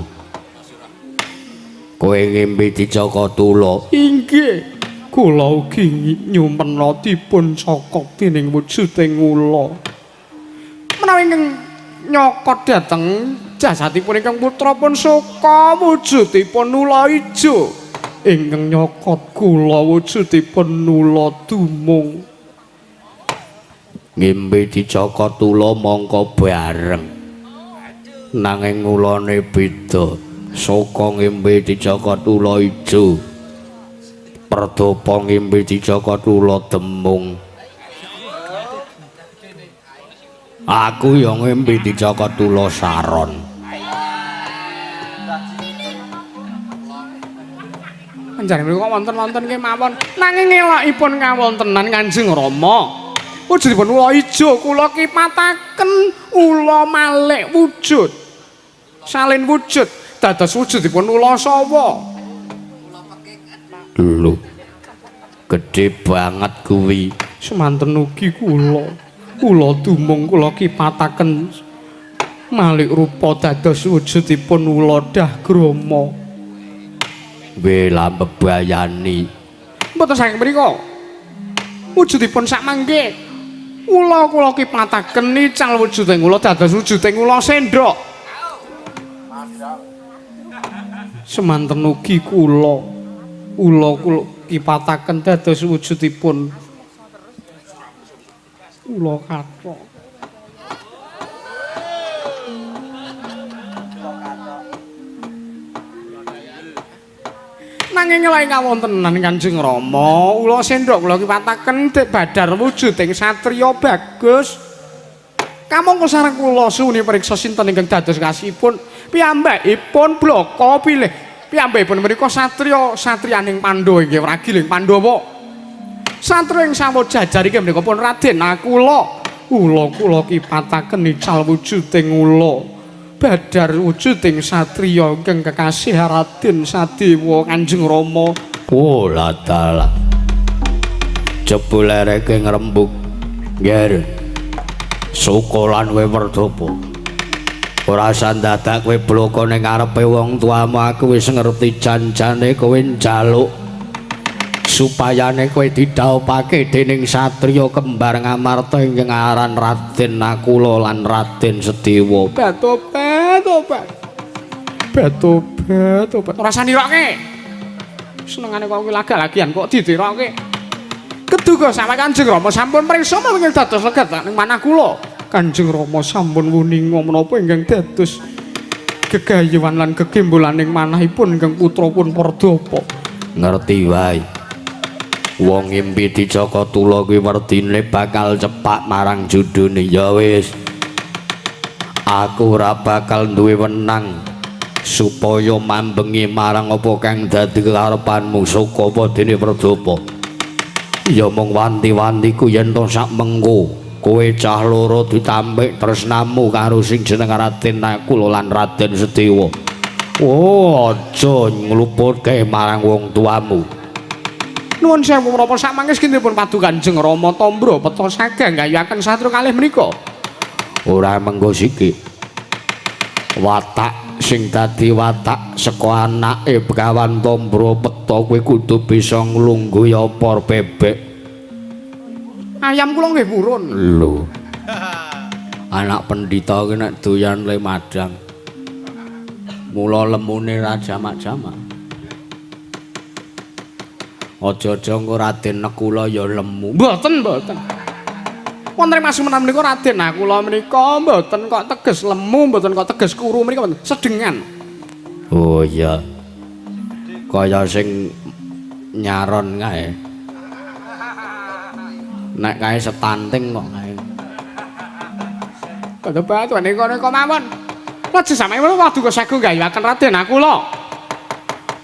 Kowe ngimpi dicokot ula. Inggih. Kula ugi nyumpena dipun cokot dening wujuding ula. Menawi nyokot dhateng jasadipun ingkang putra pun Soko wujudipun ula ijo. Ingkang nyokot kula wujudipun ula dumung. Ngimpi dicokot ula mongko bareng. Nanging ulane beda. Soko ngimpi dicokot ula ijo. Perdapa ngimpi dicokot ula demung. Aku ya ngimpi dicokot ula saron. Panjenengan menika wonten-wonten kemawon nanging elokipun kawontenan Kanjeng Rama. Wujudipun ula ijo kula kipataken ula malih wujud. Salin wujud dados wujudipun ula sawa. Lho. Gedhe banget kuwi. Semanten ugi kula. Kula dumung kula kipataken malih rupa dados wujudipun ula Dagrama. Wela mbebayani. Mboten saking mriku. Wujudipun sak mangke. Ula kula kipataken nical wujuding ula dados wujuding ula sendhok. Semanten ugi kula kipataken dados wujudipun kula kathok. Nanging lae ngawontenan Kanjeng Rama, ula sendok kula kipataken dek badar wujuding satriya bagus. Kamangka sareng kula suni priksa sinten ingkang dados kasihipun piyambakipun blaka pilih. Piyambakipun menika satriyaning Pandhawa inggih ragiling Pandhawa. Satriya ing Sawojajar inggih menika pun Raden Nakula. Kula kipataken ical wujuding ula. Badar wujuding satriya ingkang kekasih Raden Sadewa Kanjeng Rama. Pola dalah. Jebul ereke ngrembug. Nger. Sukolan we Werdapa. Ora sandadak kowe bloko ning ngarepe wong tuamu aku wis ngerti janjane kowe njaluk supayane kowe didhawuhake dening satriya kembar Ngamarta ingkang aran Raden Nakula lan Raden Sedewa. Betobat. Ora saniroke. Senengane kok kuwi laga-lagian kok ditiroke. Keduga sampe Kanjeng Rama sampun priksa menging dados legat ning manah kula. Kanjeng Rama sampun wuninga menapa ingkang dados gegayuhan lan gegembolaning manahipun ingkang putrapun Pardapa. Ngerti wae. Wong ngimpi dicaka tula kuwi werdine bakal cepak marang judune. Ya wis. Aku ora bakal duwe wenang supaya mambengi marang apa kang dadi kekarepanmu saka padene Pardapa. Ya mung wanti-wantiku yen to sak mengko kowe cah loro ditampik tresnamu karo sing jeneng Raden Nakula lan Raden Sedewa. Oh, aja ngluputke marang wong tuamu. Nuwun sewu menapa samangke kinipun padu Kanjeng Rama Tambra peta sagang gayuhaken satru kalih menika. Ora mengko siki. Watak sing dadi watak saka anake Begawan Tambra peta kowe kudu bisa nglungguh opor bebek. Ayam kula nggih purun. Lho. Anak pendhita ki nek doyan le madang. Mula lemune ra jamak-jamak. Aja-aja engko Raden Nakula ya lemu. Mboten. Wonten masih menawi menika Raden Nakula menika mboten kok teges lemu, mboten kok teges kuru menika mboten sedengan. Oh iya. Kaya sing nyaron kae. Nek kae setanting kok kae. Batu niku mawon. Lajeng sampeyan waktu sagung gayuhaken Raden Nakula.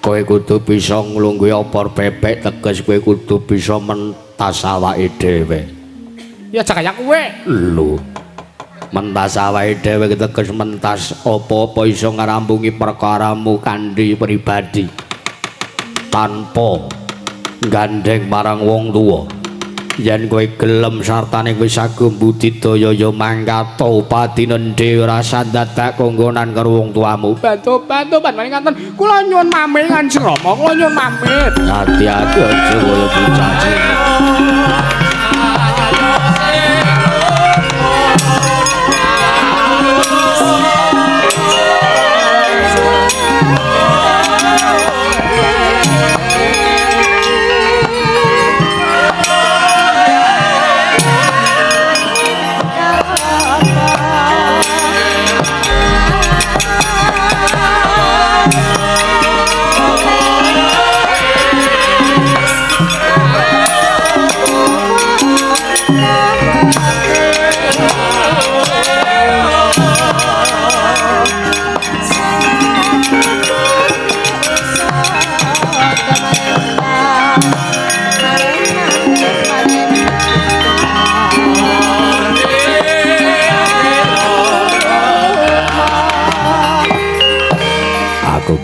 Kowe kudu bisa nglungguhi opor bebek teges kowe kudu bisa mentas awake dhewe. Ya jagaya kowe. Lho. Mentas awake dhewe teges mentas apa-apa iso ngrampungi perkaramu kanthi pribadi. Tanpa gandeng marang wong tuwa. Yen kowe gelem sartane kowe sagum budidaya ya mangkata upadine dhewe rasa dadak konggonan karo wong tuamu. Batu-batu panjenengan ngaten. Kula nyuwun pamit Kanjeng Rama, kula nyuwun pamit. Hati-hati aja kaya dicaci.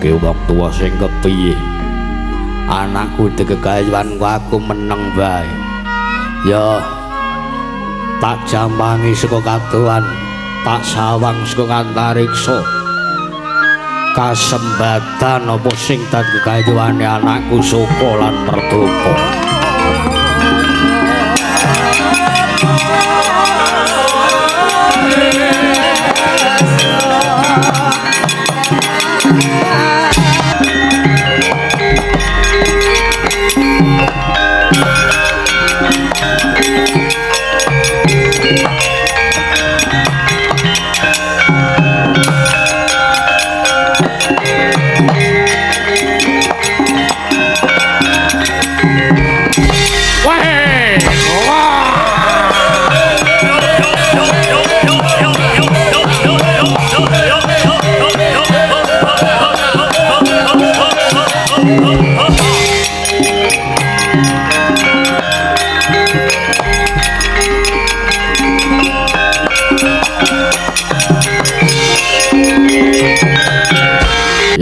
Ke wong tuwa sing kepiye anakku dikegayuhanku aku meneng bae ya tak jambangi saka kadohan tak sawang saka antariksa kasembatan apa sing dadi kegayuhane anakku Saka lan Pardapa.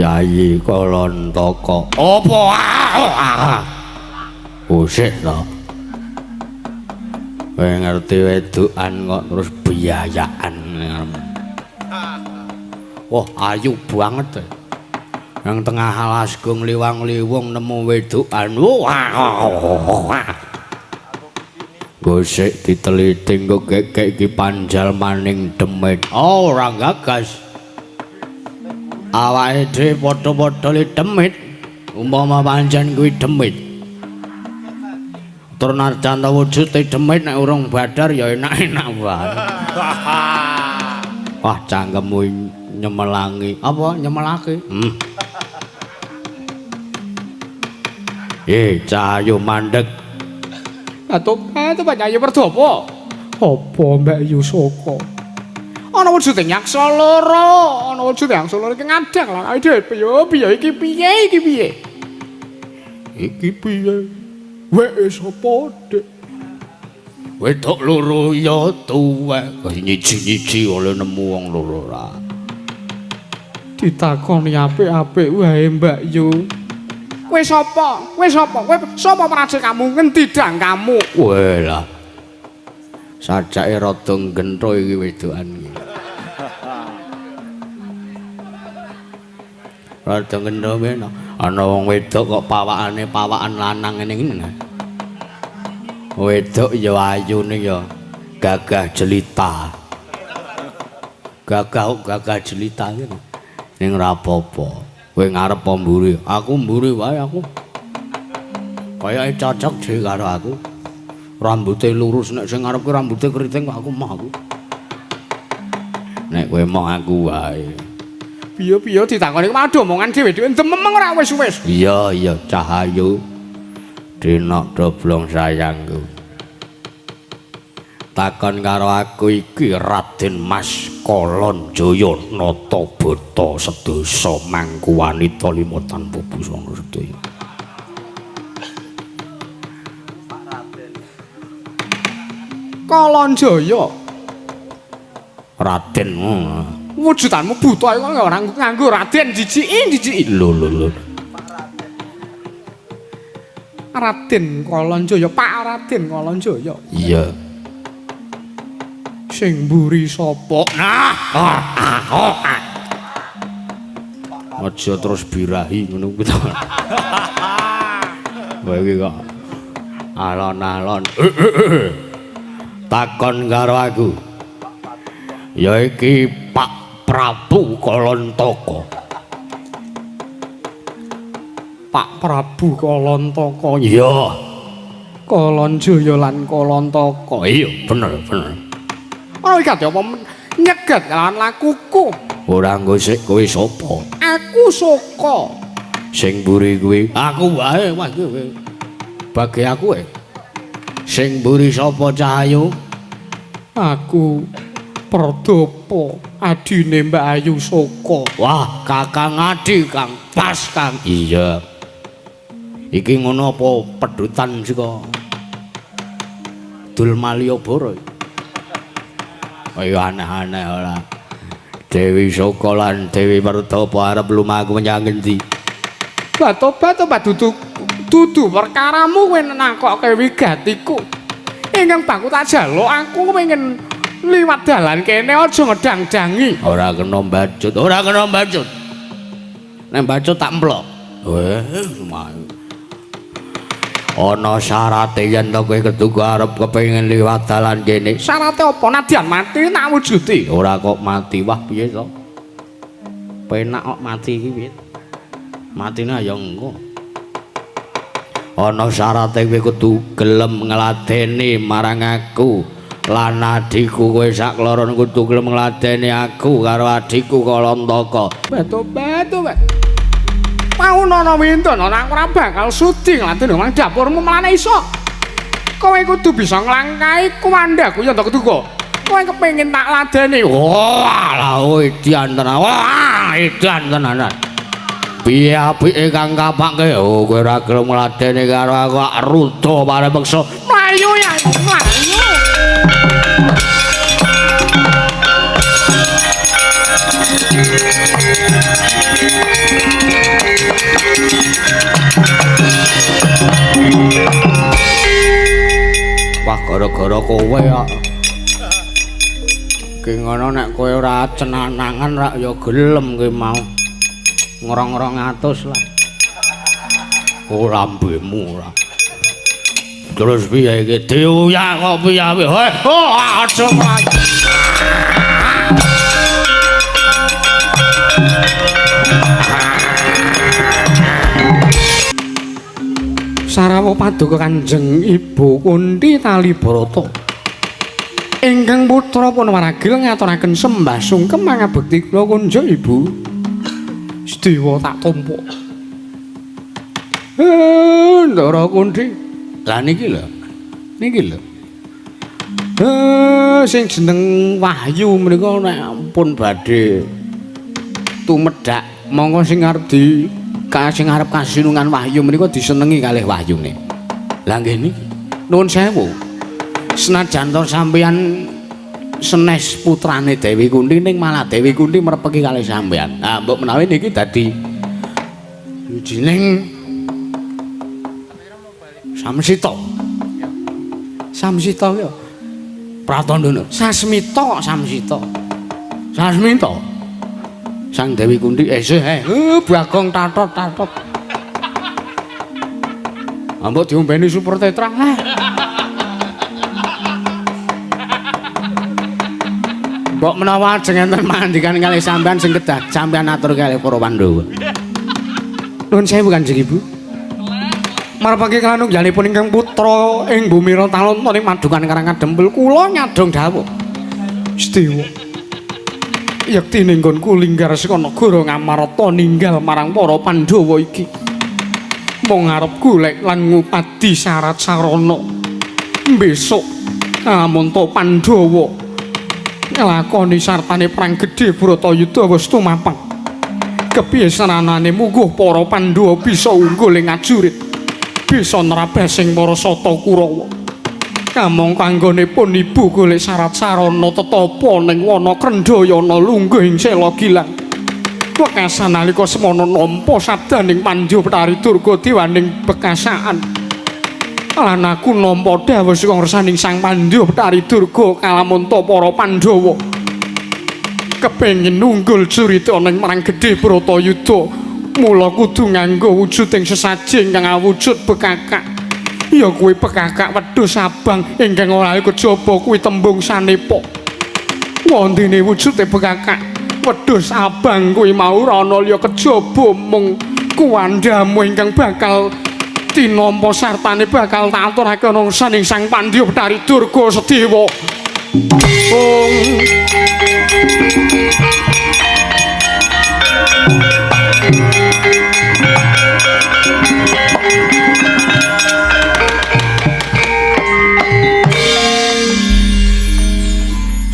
Yayi Kolontoko. Apa? Usik to. Kowe ngerti wedokan kok terus biayaan. Wah, ayu banget. Yang tengah alasgung liwang-liwung nemu wedokan. Wah. Gosek diteliting kok kek iki panjal maning demit. Oh, ora gagas. Awake dhewe padha-padha li demit. Umpama pancen kuwi demit. Tur narjan wujude demit nek urung badar ya enak-enak wae. Wah, cangkemmu nyemelangi. Apa nyemelake? Cahayu mandeg. Atuh Nyayi Werdopo. Apa Mbak Yusaka? Ana wujude nyaksa loro, ana wujude nyaksa loro iki ngadeg lho. Ayo piye iki piye? Iki piye? Wek sapa, Dik? Wedok loro ya tuwek. Nyiji-nyiji oleh nemu wong loro ra. Ditakoni apik-apik wae Mbak Yu. Kowe sapa? Kowe sapa praja kamu? Ngendi dang kamu? Weh lah. Sajake rada gentho iki wedokan iki. Rada gentho men. Ana wong wedok kok pawakane pawakan lanang ngene iki. Wedok ya ayune ya gagah jelita. Gagah jelita iki. Ning ora apa-apa. Kowe ngarep apa mburi? Aku mburi wae aku. Kayake cocok dhewe karo aku. Rambuté lurus nek sing ngarep rambuté keriting kok aku mah aku. Nek kowe mong aku wae. Piye ditakoni waduh omongan dhewe-dhewe dememeng ora wis-wis. Iya, Cahayu. Dinok doblong sayangku. Takon karo aku iki Raden Mas Kolonjaya Natabata sedasa mangku wanita lima tanpa busana sedaya. Kolonjaya. Raden Wujudanmu buta kok ora nganggo Raden jijiki. Lho. Raden Kolonjaya, Pak Raden Kolonjaya. Iya. Sing mburi sapa? Nah, Aja terus birahi ngono kuwi to. Kowe iki kok alon-alon. Takon karo aku. Ya iki Pak Prabu Kolontoko. Pak Prabu Kolontoko. Iya. Kolonjaya lan Kolontoko. Iya, bener. oh iki apa nyeget lan lakuku. Ora ngosik kowe sapa? Aku Saka. Sing mburi kuwi aku wae, wah kowe. Bagi aku Sing mburi sapa Cahayu? Aku Perdapa, adine Mbak Ayu Saka. Wah, Kakang Adi Kang, pas Kang. Iya. Iki ngono apa pedutan sika Dul Malioboro? Ayo aneh-aneh ora. Dewi Saka lan Dewi Perdapa arep lumaku menyang endi? Tobat dudu perkaramu kowe nakokke wigatiku. Ingkang baku tak jaluk aku pengen liwat dalan kene aja ngedang-dangi. Ora kena mbacut. Nek mbacut tak emplok. Ana syarate yen to kowe ketuku arep kepengin liwat dalan kene. Syarate apa? Nadyan mati nak wujudi. Ora kok mati. Wah piye to? Penak kok mati iki piye? Matine ya engko. Ana syarate kowe kudu gelem ngladeni marang aku lan adhiku kowe sak kloron kudu gelem ngladeni aku karo adhiku Kolontoko. Tobat. Paunana Winten ora bakal sudi nglatih nang dapurmu mlane iso. Kowe kudu bisa nglangkai kuwandaku ya ndok tuku. Kowe kepengin tak ladeni. Walah edan tenan. Wah, edan tenanan. Piye apike kang kapake? Oh, kowe ora gelem ngladeni karo aku rudo bare beksa. Mlayu ya, mlayu. Wah, gara-gara kowe kok. Ki ngono nek kowe ora cenanangan rak ya gelem ki mau. Ngrong-200 lah. Ora mbemu ora. Terus piye iki diuyah kok piye? Oh, aja mlayu. Sarawa paduka Kanjeng Ibu Kunthi Talibrata ingkang putra pun waragil ngaturaken sembah sungkem mangabekti kula kunjuk Ibu Sedewa tak tampa. Ndara Kunthi. Lah niki lho. Niki lho. Sing jeneng Wahyu menika nek pun badhe tumedhak monggo sing arep sing arep kasinungan Wahyu menika disenengi kalih wahyune. Lah nggih niki. Nuwun sewu. Senajan to sampeyan senes putrane Dewi Kunthi ning malah Dewi Kunthi mrepeki kalih sampeyan. Nah, mbok menawi niki dadi wijining Samsita. Samsita ya. Pratandana. Sasmita Samsita. Sasmita. Sang Dewi Kunthi Bagong tatot. Ambok diombeni Super Tetra. Mbok menawa ajeng enten mandikan kalih sampean sing kedah sampean atur kalih para Pandhawa. Nuwun sewu Kanjeng Ibu. Marepake kanunggalipun ingkang putra ing bumi Talanta ing Madukan Karang Kadempel kula nyadong dawuh. Sedewa. Yekti ninggonku linggar saka negara Ngamarta ninggal marang para Pandhawa iki. Mung arep golek lan ngupadi syarat sarana. Besok amonto Pandhawa nglakoni sartane perang gedhe Bratayuda wis tumapang. Kebiasaanane muguh para Pandhawa bisa unggul ing ajurit. Bisa nrabasing para Sata Kurawa. Kamong kanggonipun ibu golek syarat sarana tetapa ning wana Krendayana lungguh ing Sela Gilang. Wekasan nalika semana nampa sabdaning Pandya Betari Durga diwaning bekasaan. Lan aku nampa dawuh saka ngarsaning Sang Pandya Betari Durga kalamanta para Pandhawa. Kepengin nunggul curita ning marang gedhe Bratayuda, mula kudu nganggo wujuding sesaji ingkang awujud bekakak. Ya kuwi pekakak wedhus abang ingkang ora kejaba kuwi tembung sanepa. Wondene wujude pekakak wedhus abang kuwi mau ana liya kejaba mung kuwandamu ingkang bakal tinampa sartane bakal tak aturake ana saning Sang Pandya Betari Durga Sedewa.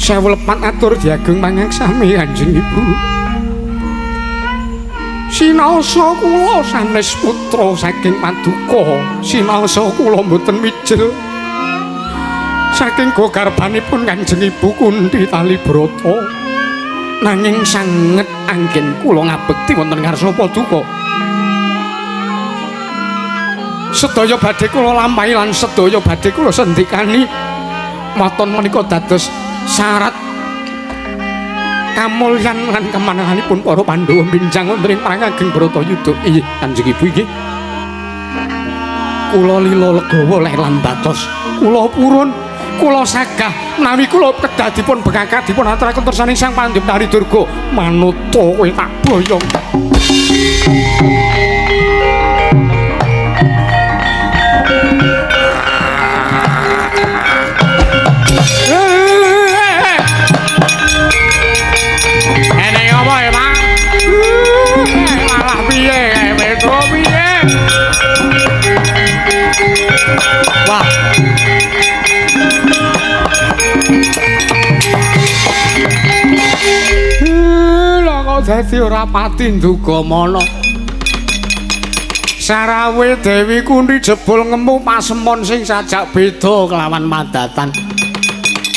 Sewu lepat atur diageng mangangsami Kanjeng Ibu. Sinaosa kula sanes putra saking Paduka, sinaosa kula mboten mijil saking gogarbanipun Kanjeng Ibu Kunthi Talibrata. Nanging sanget anggen kula ngabekti wonten ngarsa Paduka. Sedaya badhe kula lampahi lan sedaya badhe kula sendikani. Maton menika dados syarat kamulyan lan kemenanganipun para Pandhawa binjang wonten ing perang ageng Bratayuda. Iya, Kanjeng Ibu iki. Kula lila legawa leh lan batos. Kula purun, kula sagah menawi kula kedah dipun bekakak dipun aturaken tersaning Sang Pandya Betari Durga. Manuta kowe tak boyong. dadi ora pati ndugamana. Sarawe Dewi Kunthi jebul ngemu pasemon sing sajak beda kelawan Madatan.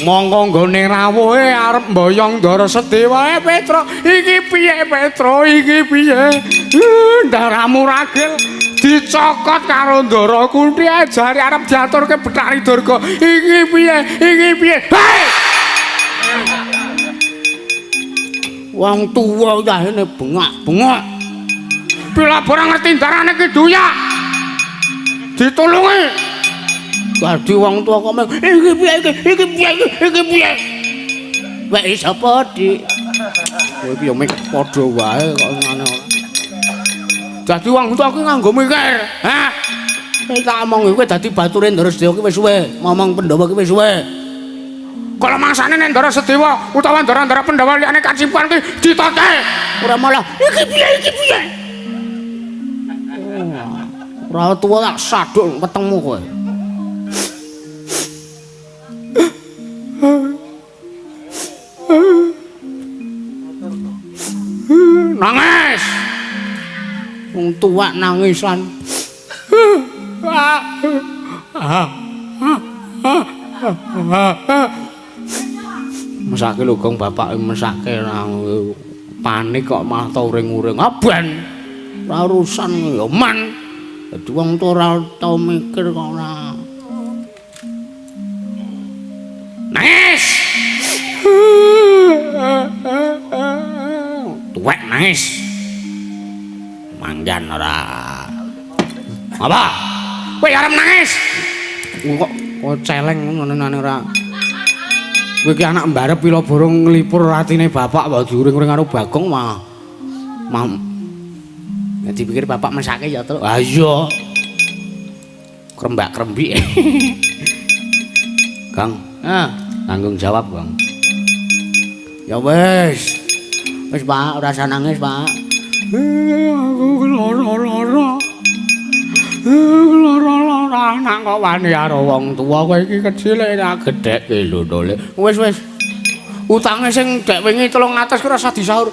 Monggo nggone rawuhe arep mboyong Ndara Sedewa. Petro, iki piye Petro? Iki piye? Ndaramu ragil dicokot karo Ndara Kunthi ajare arep diaturke Betari Durga. Iki piye? Iki piye? Hei! Wong tuwa yahene bengak-bengak. Bila ora ngerti ndarane ki duyak. Ditulungi. Dadi wong tuwa kok iki piye iki piye? Wek sapa, Dik? Kowe iki yo mek padha wae kok ngene. Dadi wong tuwa ki nganggo mikir, ha? Nek tak omong kowe dadi bature Ndara Sedewa ki wis suwe, ngomong Pandhawa ki wis suwe. Kalau mangsane nek Ndara Sedewa utawa Ndara Pandhawa liyane kacipan ki ditote. Ora malah iki piye? Ora tuwa tak saduk wetengmu kowe. Nangis. Wong tuwa nangisan. Mesake lho gong bapake mesake nang panik kok malah tau uring-uring. Aban. Ora urusan ya man. Dadi wong tuwa ora tau mikir kok ora. Nangis. Tuwek nangis. Manggan ora. Apa? Kowe arep nangis? Kok celeng ngono ora. Kowe iki anak mbarep pila borong nglipur atine bapak wae diuring-uring karo Bagong mah. Nek dipikir bapak mesake ya to. Ha iya. Krembak-krembik. Kang, tanggung jawab, Bang. Ya wis. Wis, Pak, ora usah nangis, Pak. Aku lara-lara. Lara-lara anak kok wani karo wong tuwa kowe iki kecil nek gedhekke lho ndole. Wis. Utange sing dek wingi 300 ora usah disaur.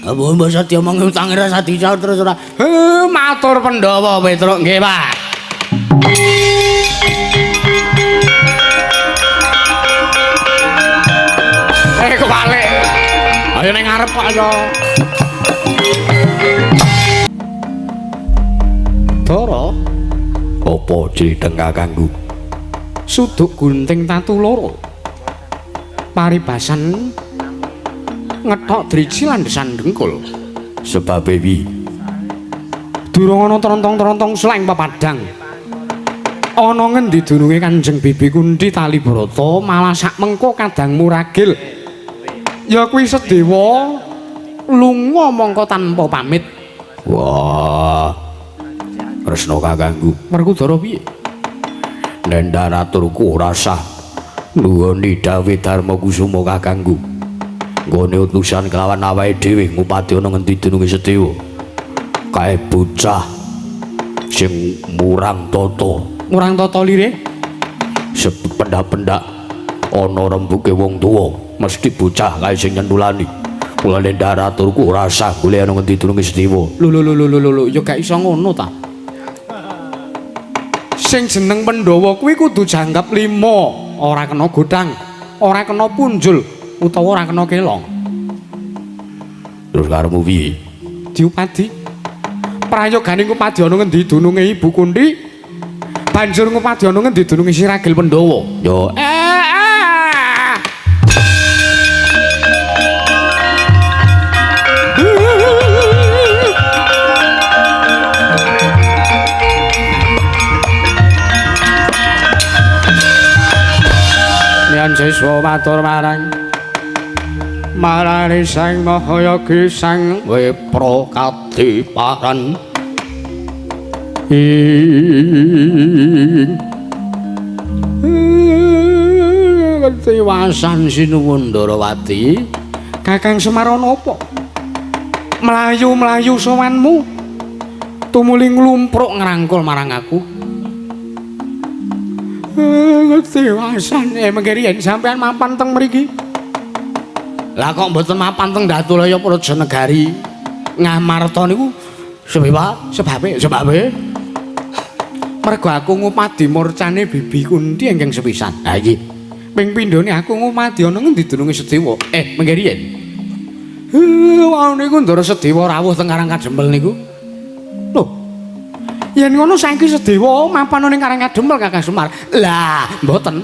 Apa mbasa diomongi utange ora usah disaur terus ora. Matur Pandhawa Petruk nggih, Pak. Kebalik. Ayo ning ngarep kok ayo. Dara, apa criteng kakangku? Suduk gunting tatu loro. Paribasan ngethok driji lan desan dengkul. Sebab pi? Durung ana trontong-trontong sleng papadang. Ana ngendi dununge Kanjeng Bibi Kunthi Talibrata malah sak mengko kadang muragil. Ya kuwi Sedewa lunga mongko tanpa pamit. Wah. Resna kakangku. Werkudara piye? Nendaraturku ora sah nuwuni dawuh Darma Kusuma kakangku. Nggone utusan kelawan awake dhewe ngupati ana ngendi dununge Sedewa. Kae bocah sing murang tata. Murang tata lire? Sependak-pendak ana rembuke wong tuwa, mesti bocah kae sing nyentulani. Mula nendaraturku ora sah golek ana ngendi dununge Sedewa. Lho, ya gak iso ngono ta. Sing jeneng Pandhawa kuwi kudu janggap 5, ora kena godhang, ora kena punjul, utawa ora kena kelong. Terus karepmu piye? Diupadi. Prayogane ngupadi ana ngendi dununge Ibu Kunthi? Banjur ngupadi ana ngendi dununge Siragil Pandhawa? Yo Siswa matur marani sang Mahayogi sang Wipra Kadiparan ketiwasan sinuwun Ndarawati. Kakang Semar napa? Mlayu-mlayu sowanmu tumuli nglumpruk ngrangkul marang aku. Ketiwasan mengke yen sampean mapan teng mriki Lah kok mboten mapan teng Datulaya Prajanegari Ngamarta niku sebabe mergo aku ngupadi murcane Bibi Kunti ingkang sepisan. Ha iki ping pindhone aku ngupadi ana ngendi dununge Sedewa. Mengke riyen. Wau niku Ndara Sedewa rawuh teng Karangkadempel niku. Lho. Yen ngono saiki Sedewa mapan ning Karangkadempel Kakang Semar. Lah, mboten.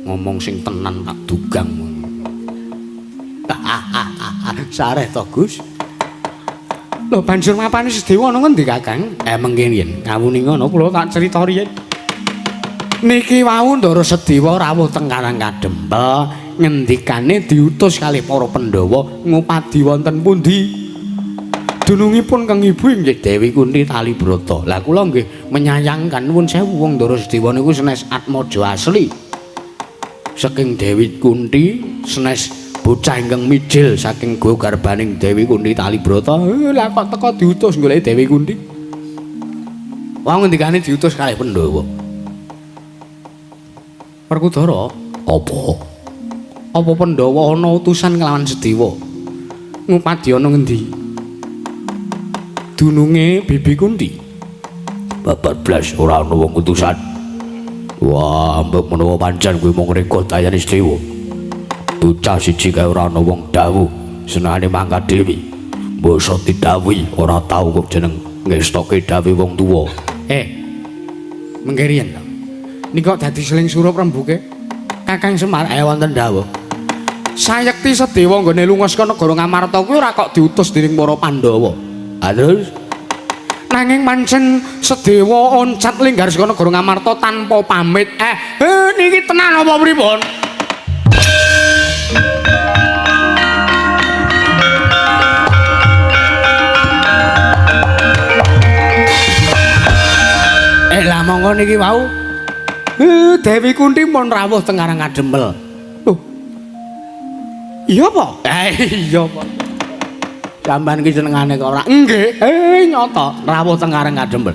Ngomong sing tenan tak dugang. Sareh to, Gus. Lho banjur mapane Sedewa ana ngendi Kakang? Mengke yen ngawuni ngono kula tak crita riyen. Niki wau Ndara Sedewa rawuh teng Karangkadempel ngendikane diutus kalih para Pandhawa ngupadi wonten pundi. Dunungipun kang ibu inggih Dewi Kunti Talibrata. Lah kula nggih menyayangkan nuwun sewu wong Ndara Sedewa niku sanes atmaja asli. Saking Dewi Kunti sanes bocah ingkang mijil saking go garbaning Dewi Kunti Talibrata. Lah kok teko diutus golek Dewi Kunti. Wong ngendikane diutus kalih Pandhawa. Werkudara, apa Pandhawa ana utusan nglawan Sedewa? Ngupadi ana ngendi? Dununge Bibi Kunti. Babat blas ora ana wong utusan. Wah, mbok menawa pancen kuwi mung reka dayane Sedewa. Bocah siji kae ora ana wong dawuh senane mangkat dewi. Basa didhawuhi ora tau kok jeneng ngestoke dawuh wong tuwa. Mengke riyen to. Nika dadi seling surup rembuke Kakang Semar wonten dawuh. Sayekti Sedewa nggone lunga saka negara Ngamarta kuwi ora kok diutus dening para Pandhawa. Terus nanging pancen Sedewa oncat linggar saka negara Ngamarta tanpa pamit. Niki tenan apa pripun? Lah monggo niki wau. Dewi Kunti pun rawuh teng Karangkadempel. Lho. Iya apa? Iya apa. Sampeyan ki senengane kok ora? Nggih, nyata rawuh teng Karangkadempel.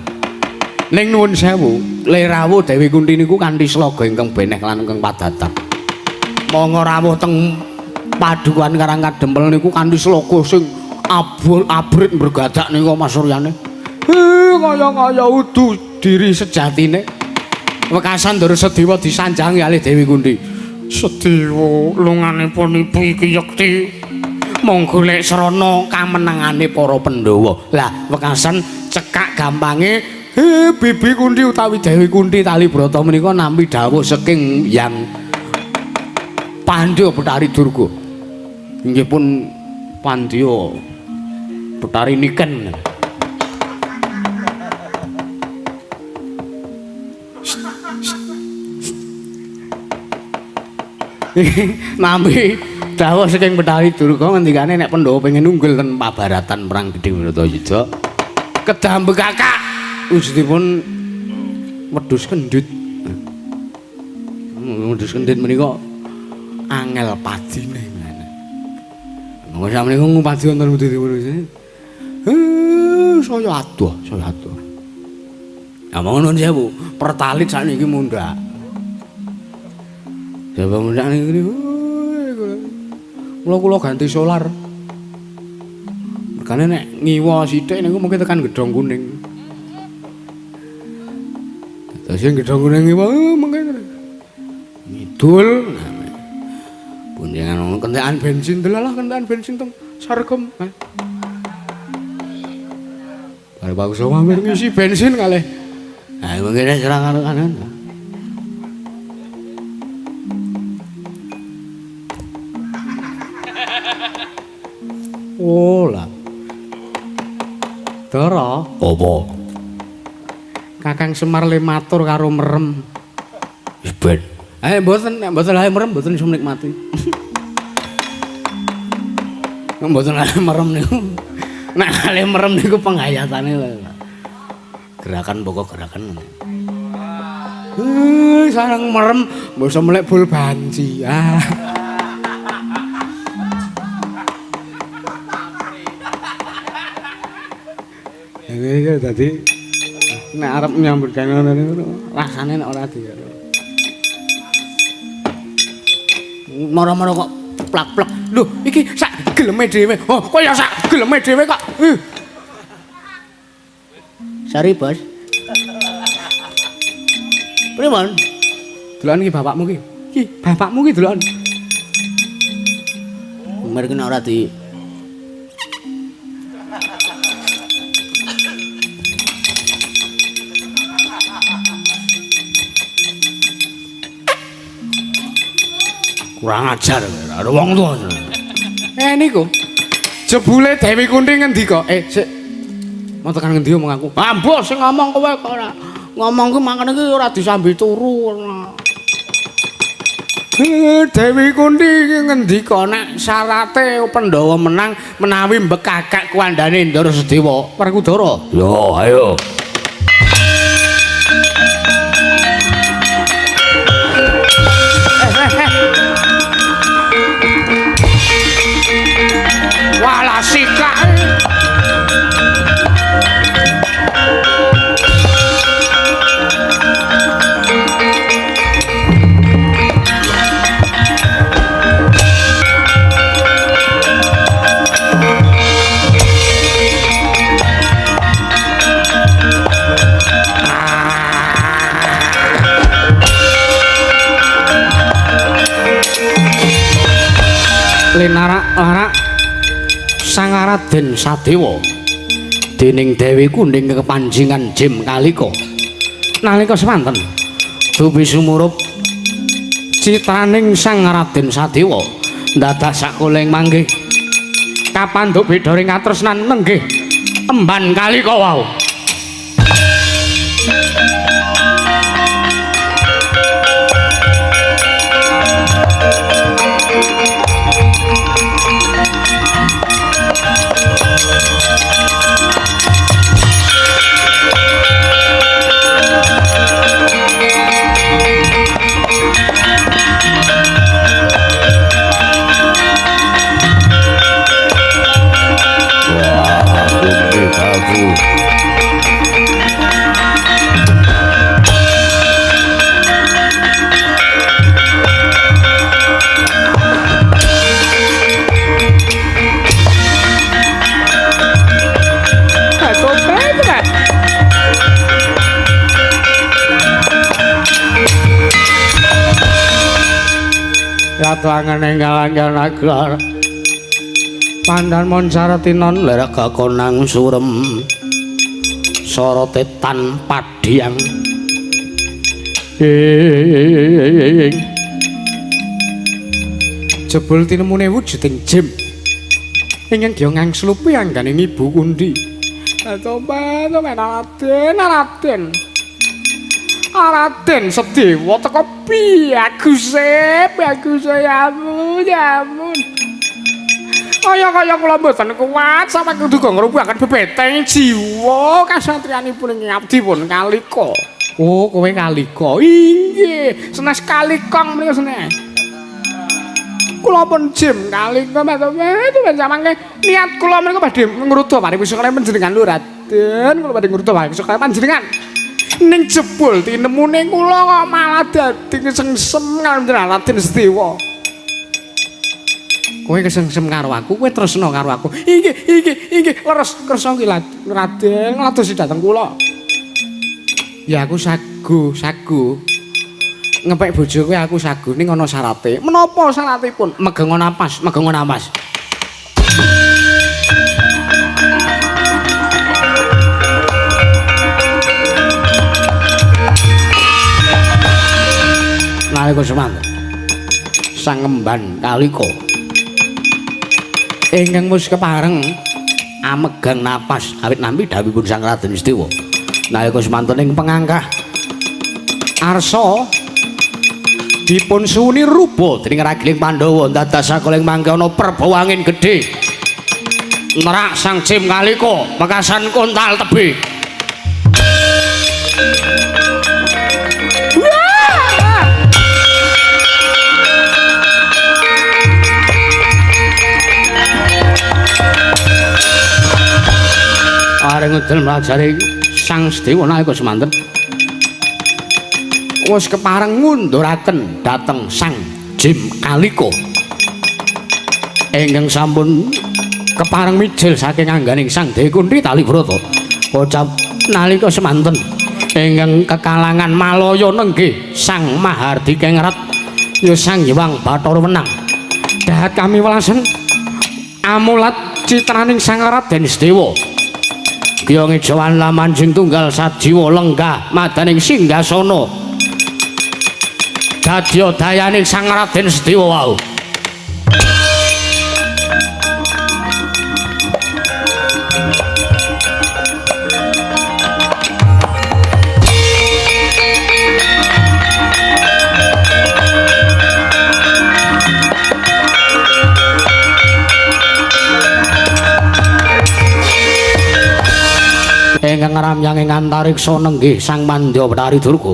Ning nuwun sewu, le rawuh Dewi Kunti niku kanthi sloga ingkang beneh lan ingkang padatan. Monggo rawuh teng padukan Karangkadempel niku kanthi sloga sing abrit bergadak niku Mas Suryane. Kaya udu diri sejatine. Wekasan Ndara Sedewa disanjangi kalih Dewi Kunti. Sedewa lunganipun ibu iki yekti mung golek srana kamenangane para Pandhawa. Lah wekasan cekak gampange Bibi Kunti utawi Dewi Kunti Talibrata menika nampi dawuh saking Yang Pandya Betari Durga. Inggih pun Pandya Betari Niken. Nampi dawuh saking Betari Durga ngendikane nek Pandhawa pengen unggul ten pabaratan perang Gedhe Wiratayuda kedah mbekakak wujudipun wedhus kendhit. Wedhus kendhit menika angel padine. Monggo sampeyan ngupadi wonten pundi-pundi. Saya adoh. Amang nuwun sewu, pertalit sakniki mundhak. Coba mundak niki kula ganti solar. Mergane nek ngiwa sithik niku mungkin tekan Gedhong Kuning. Terus sing Gedhong Kuning ngiwa mungkin ngidul. Pun jangan kentekan bensin delalah kentekan bensin teng Sargem. Bare bagus mampir ngisi bensin kalih. Ha mungkin serang karo kanan. Oh lah. Dara, apa? Kakang Semar le matur karo merem. Wis ben. Mboten merem mboten iso nikmati. Mboten merem niku. Nek ale merem niku penghayatane gerakan pokok gerakan. Sareng merem mbok melek bul banci. Iki dadi nek arep nyambut gawe ngono rasane nek ora di. Mara-mara kok plak-plak. Lho, iki sak geleme dhewe. Oh, kaya sak geleme dhewe kok. Sari, Bos. Pripun? Delon iki bapakmu ki. Ki, bapakmu ki delon. Umur kena ora di kurang ajar ada wong tuwa. Niku jebule Dewi Kunthi ngendika, sik. Mau tekan ngendi omong aku? Ah, mbok sing ngomong kowe kok ora. Ngomong ku mangkene iki ora disambi turu. Dewi Kunthi iki ngendika nek syarate Pandhawa menang menawi mbekakak kuandane Ndara Sedewa Werkudara. Yo, ayo. Walah sikak. Linarak Sang Raden Sadewa dening Dewi Kunthi kepanjingan Jim kalika nalika semanten dupi sumurup citraning Sang Raden Sadewa dadak sakoleng manggih kapandhuk beda ring katresnan nenggih emban kalika wau. Tuangan enggal-enggal nagar pandan mon saratinon lerek kakonang surem sorote tanpa diang jebul tinemune wujuding Jim ingin dia ngangslupi angganing Ibu Kunthi. Coba Raden Sedewa teko piye bagus ya ampun. Kaya kula mboten kuat sampe kudu ngrubuhaken bebeteng jiwa kasatriyanipun ing abdi pun kalika. Oh, kowe kalika. Inggih, senes kalikong menika senes. Kula pun Jim kalika men samangke niat kula menika badhe ngrutu pariwisata kaliyan panjenengan lho Raden, kula badhe ngrutu pariwisata kaliyan panjenengan. Ning jebul tinemune kula kok malah dadi kesengsem karo Raden Sedewa. Kowe kesengsem karo aku, kowe tresna karo aku. Inggih, leres kersa ki Raden, ngadosi dhateng kula. Ya aku sagu. Ngepek bojo kowe aku sagu ning ana syarate. Menapa syaratipun? Megengon napas. Nalika semanten sang emban kalika ingkang wis kepareng amegang napas awit nampi dawuhipun Sang Raden Sedewa nalika semanten ing pengangkah arsa dipun suwuni rupa dening ragiling Pandhawa dados sakoleng mangke ana perbawangin gedhe nerak Sang Jim kalika mekasan kontal tebih. Areng ngedel mlajari Sang Sedewa nalika semanten wis kepareng ngunduraken dhateng Sang Jim Kaliko ingkang sampun kepareng mijil saking angganing Sang Dewi Kunthi Talibrata ucap nalika semanten ingkang kekalangan Malaya nenggih Sang Mahardi Kengrat ya Sang Hyang Bathara Wenang dahat kami welasan amulat citraning Sang Raden Sedewa Kyong Ijawan laman sing tunggal sajiwa lenggah madaning singgasana dadya dayaning Sang Raden Sedewa wau ingkang ramyang ing antariksa nenggih Sang Mandya Betari Durga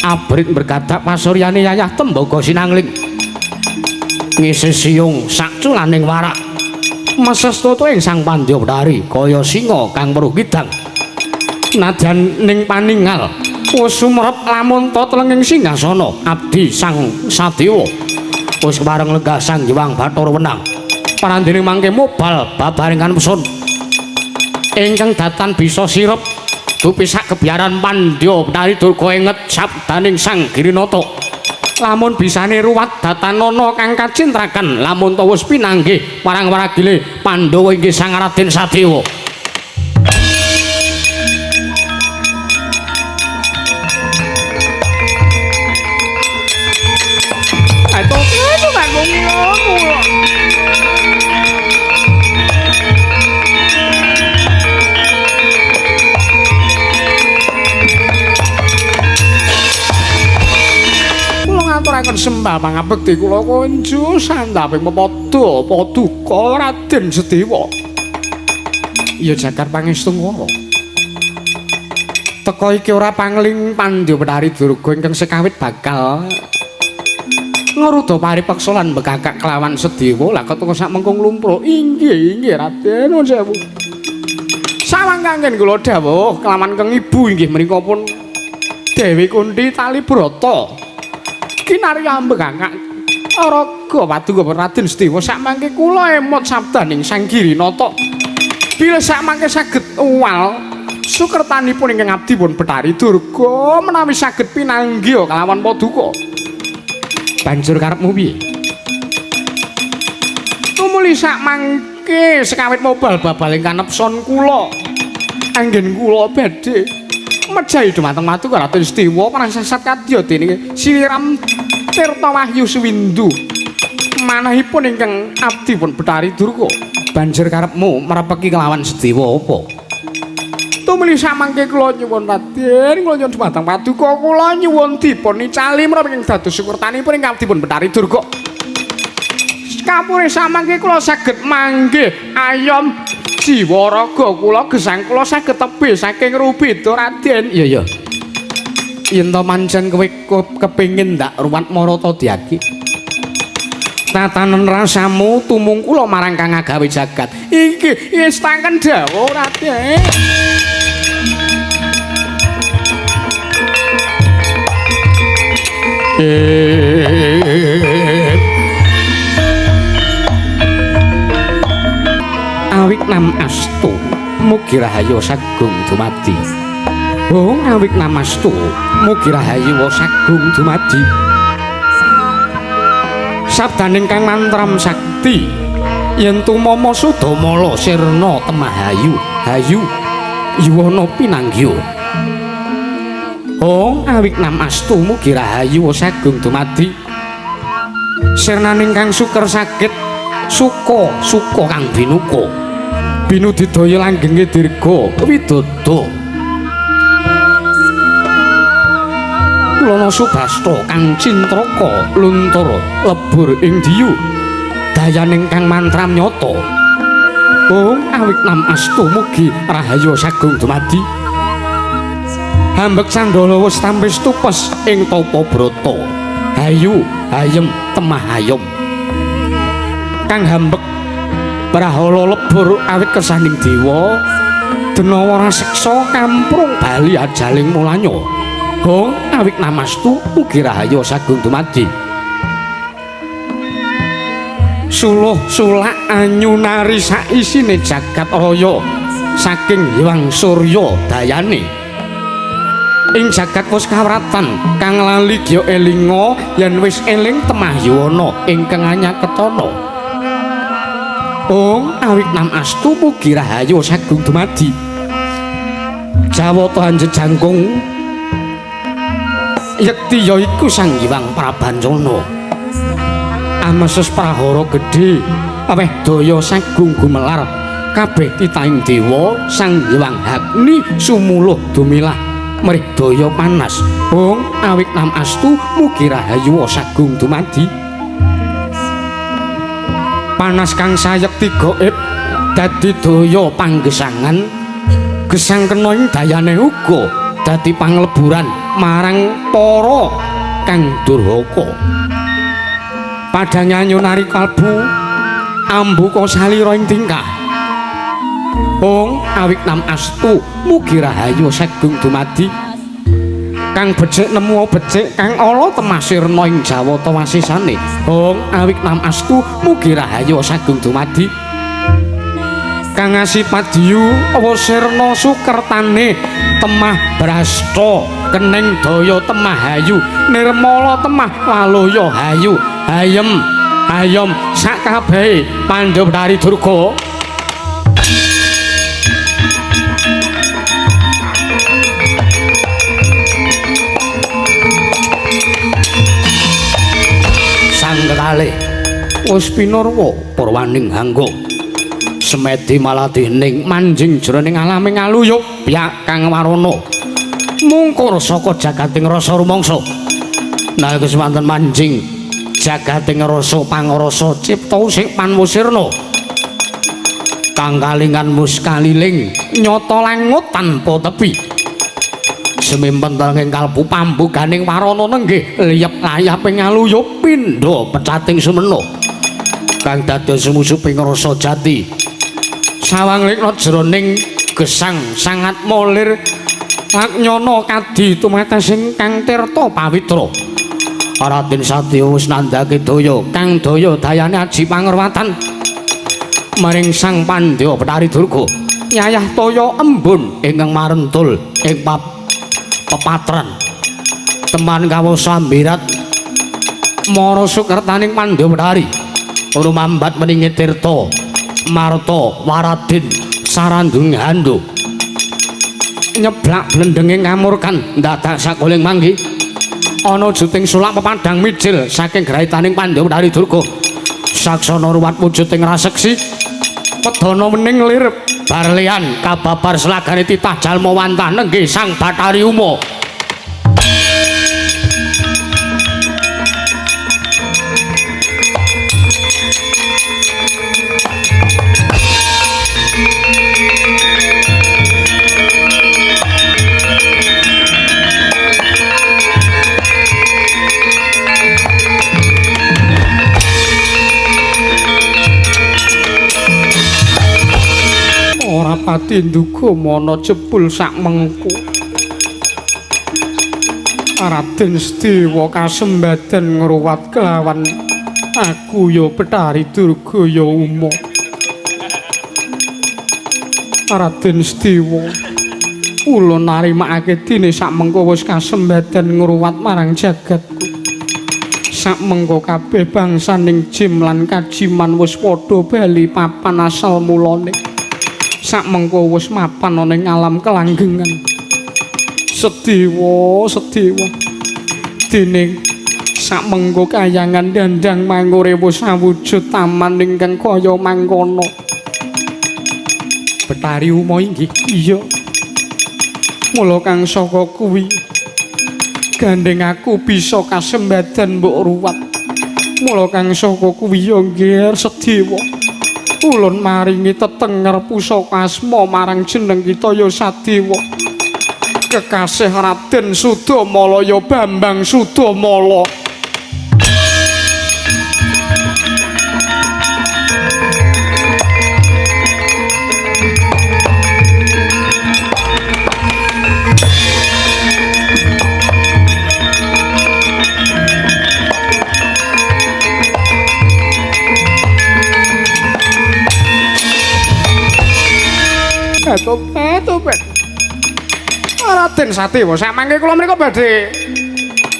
abrit berkadak pasuryane yayah tembaga sinangling ngisi siung sakculaning warak mesestota ing Sang Mandya Betari kaya singa kang weruh kidang nadyan ning paningal wis sumrep lamun tetelenging singgasana abdi Sang Sadewa wis bareng lenggah Sang Hyang Bathara Wenang parandene mangke mobal babarengan pesun ingkang datan bisa sirep dupisak kebiaran Mandya Betari Durga enget sabdaning Sang Girinata lamun bisane ruwat datanana kang kacintraken lamun ta wis pinanggih marang waragile Pandhawa inggih Sang Raden Sadewa Ato itu kan ngomong. Ngaturaken sembah pangabekti kula kunjuk sandhaping pepada paduka Raden Sedewa. Ya jagat pangestu ngono. Teka iki ora pangling Pandya Betari Durga ingkang sekawit bakal ngruda paripeksa lan bekakak kelawan Sedewa lah keteka sak mengkung lumpur. Inggih Raden nuwun sewu. Sawangkangen kula dawuh kelawan keng ibu inggih menika pun Dewi Kunthi Talibrata. Kinarya ambekakak Araga Paduka Raden Sedewa sakmangke kula emot sabdaning Sang Girinata bila sakmangke saged uwal sukertanipun ingkang abdi pun Betari Durga menawi saged pinanggih kelawan paduka banjur karepmu piye tumuli sakmangke sekawit mobal babal ingkang nepson kula anggen kula badhe mejahi dumateng Paduka Raden Sedewa prasasat kadya dening Siliram Tirta Wahyu Suwindu manahipun ingkang abdi pun Betari Durga banjur karepmu merepeki kelawan Sedewa apa tumuli samangke kula nyuwun Raden kula nyuwun dumateng Paduka kula nyuwun dipun nicali menawi ingkang dados sukertanipun ingkang abdi pun Betari Durga kapure samangke kula saged manggih ayom jiwa raga kula gesang kula saged tebih saking Rubeda Raden. Iya. Yen to pancen kowe kepengin ndak ruwat marata diaki. Tatanen rasamu tumung kula marang kang ngagawe jagat. Iki wis tangken dawuh Raden. Awik nam astu mugi rahayu sagung dumadi awik nam astu mugi rahayu sagung dumadi sabdaning kang mantram sakti yen tumama sudamala sirna temahayu hayu yuwana pinanggya awik nam astu mugi rahayu sagung dumadi sirnaning kang suker saged suka kang binuka binu didaya langgenge dirga widodo Lono Subasta kang cintraka luntur lebur ing diyu dayaning kang mantram nyata awik nam astu mugi rahayu sagung dumadi hambek Sandala wis tampis tupes ing tapa brata hayu hayem temahayom kang hambek Prahala lebur awit kersaning dewa denawa raseksa kamprung bali ajaling mulanya awik namastu mugi rahayu sagung dumadi suluh sulak anyunari sak isine jagat raya saking Hyang Surya dayane ing jagat wis kawratan kang lali gya elinga yen wis eling temah yuwana ingkang anyaketana awit nam astu mugi rahayu sagung dumadi Jawata Hanjejangkung yekti ya iku Sang Hyang Prabancana amesus prahara gedhe aweh daya sagung gumelar kabeh titaing dewa Sang Hyang Agni sumuluh dumilah mrih daya panas awit nam astu mugi rahayu sagung dumadi panas kang sayekti gaib dadi daya panggesangan gesang kena ing dayane uga dadi pangleburan marang para kang durhaka padha nyanyunari kalbu ambuka salira ing tingkah awit nam astu mugi rahayu sagung dumadi kang becik nemu becik kang ala temasirna ing Jawata wasisane awit nam astu mugi rahayu sagung dumadi kang asipat diyu wasirna sukertane temah brasta kening daya temah hayu nirmala temah laloya hayu hayem hayom sakabehe Pandhawari Durga sang kekalih wis pinarwa purwaning hangga semedi maladening manjing jroning alaming aluyuk piyak kang warana mungkur saka jagating rasa rumangsa nah kesemanten manjing jagating rasa pangrasa cipta sing panmusirna kang kalingan muskaliling nyata langut tanpa tepi semempen tenging kalbu pambuganing warana nenggih liyep layaping aluyuk pindha pecating semena kang dados musuping rasa jati sawang likna jroning gesang sangat molir laknyana kadi tumates ingkang tirta pawitra Raden Satya wis nandhake daya kang daya dayane aji pangruwatan maring Sang Pandhawari Durga nyayah toya embun ingkang marentul ing pepatran teman kawu sambirat mara sukertaning Pandhawari rumambat meningi tirta Marta Waradin sarandung handuk nyeblak blendenging ngamurkan dadak sakuling manggi ana juting sulak pepadang mijil saking graitaning Pandhawari Durga saksana ruwat wujuding raseksi wedana mening lir barlian kababar selagane titah jalma wantah nenggih Sang Bathari Uma ora pati nduga mana jebul sak mengku Raden Sedewa kasembadan ngruwat kelawan aku ya Bathari Durga ya Uma Raden Sedewa kula narimakake dene sak mengko wis kasembadan ngruwat marang jagatku sak mengko kabeh bangsaning jim lan kajiman wis padha bali papan asal mulane sak mengko wis mapan ana ing alam kelanggengan Sedewa dene sak mengko kayangan dandang mangure wis awujud taman ingkang kaya mangkono Bathari Uma inggih iya mula kang saka kuwi gandeng aku bisa kasembadan mbok ruwat mula kang saka kuwi ya nggih Sedewa ulun maringi tetenger pusaka asma marang jeneng kita ya Sadewa kekasih Raden Sudamala ya Bambang Sudamala Tobat. Raden Sadewa samangke kula menika badhe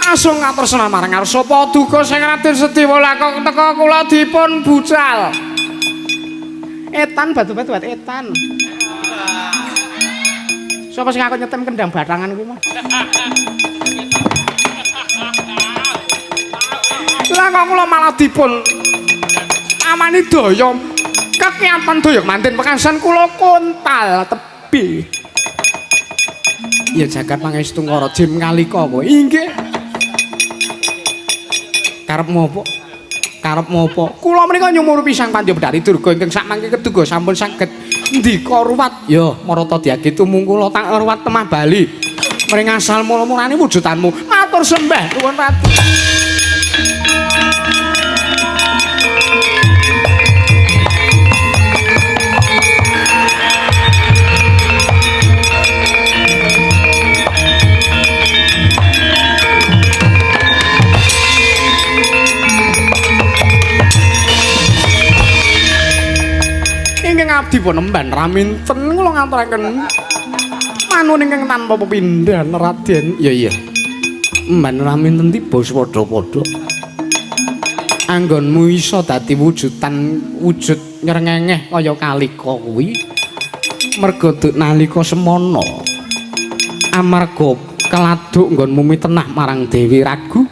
asung ngaturna marang ngarsa paduka sing Raden Sadewa lakon teka kula dipun bucal. Etan batu-batu etan. Sapa sing aku nyetem kendang batangan kuwi mah? Lah kok kula malah dipun amani daya kekiatan daya manten pekasan kula kontal tebi. Ya jagat pangestu ngara jim ngalika kowe. Inggih. Karepmu apa? Karepmu apa? Kula menika nyumur pisang Pandya Bedari Durga ingkang sakmangke keduga sampun saged ndika ruwat. Ya marata diage tumung kula tak ruwat temah Bali. Mring asal mula-mulane wujudanmu. Matur sembah nuwun ratu. Abdi pun emban raminten kula ngaturaken manun ingkang tanpa pepindhan Raden. Ya emban raminten tiba padha-padha anggonmu iso dadi wujudan wujud nyrengengeh kaya kalika kuwi merga nalika semana amarga keladuk nggonmu mitenah marang Dewi Ragu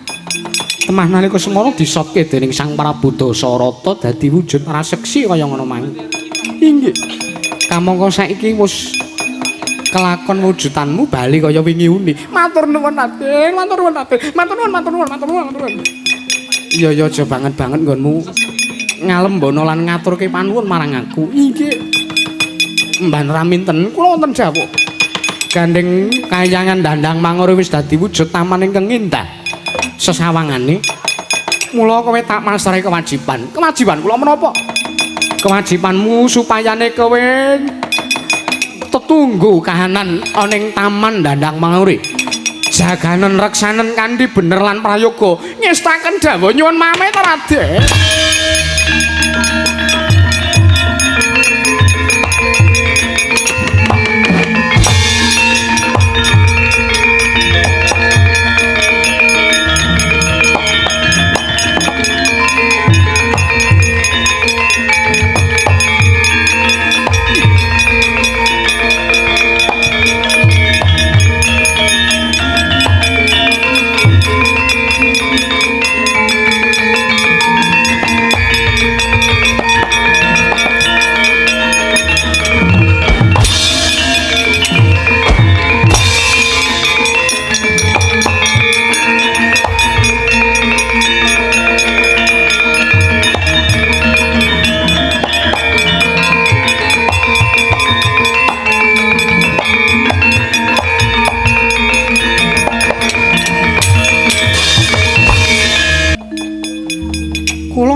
temah nalika semana disotke dening Sang Prabu Dasarata dadi wujud raseksi kaya ngono mang. Inggih. Kamangka saiki wis kelakon wujudanmu bali kaya wingi uni. Matur nuwun Raden, matur nuwun Raden. Matur nuwun. Iya aja banget nggonmu ngalembono lan ngaturke panuwun marang aku. Inggih. Mban raminten kula wonten jawuk. Gandeng kayangan dandang mangore wis dadi wujud taman ingkang indah. Sesawangane mula kowe tak masrahi kewajiban. Kewajiban kula menapa? Kewajibanmu supayane kowe tetunggu kahanan ning taman dandang mangure jaganen reksanen kanthi bener lan prayoga ngestaken dawuh nyuwun mame ta Raden.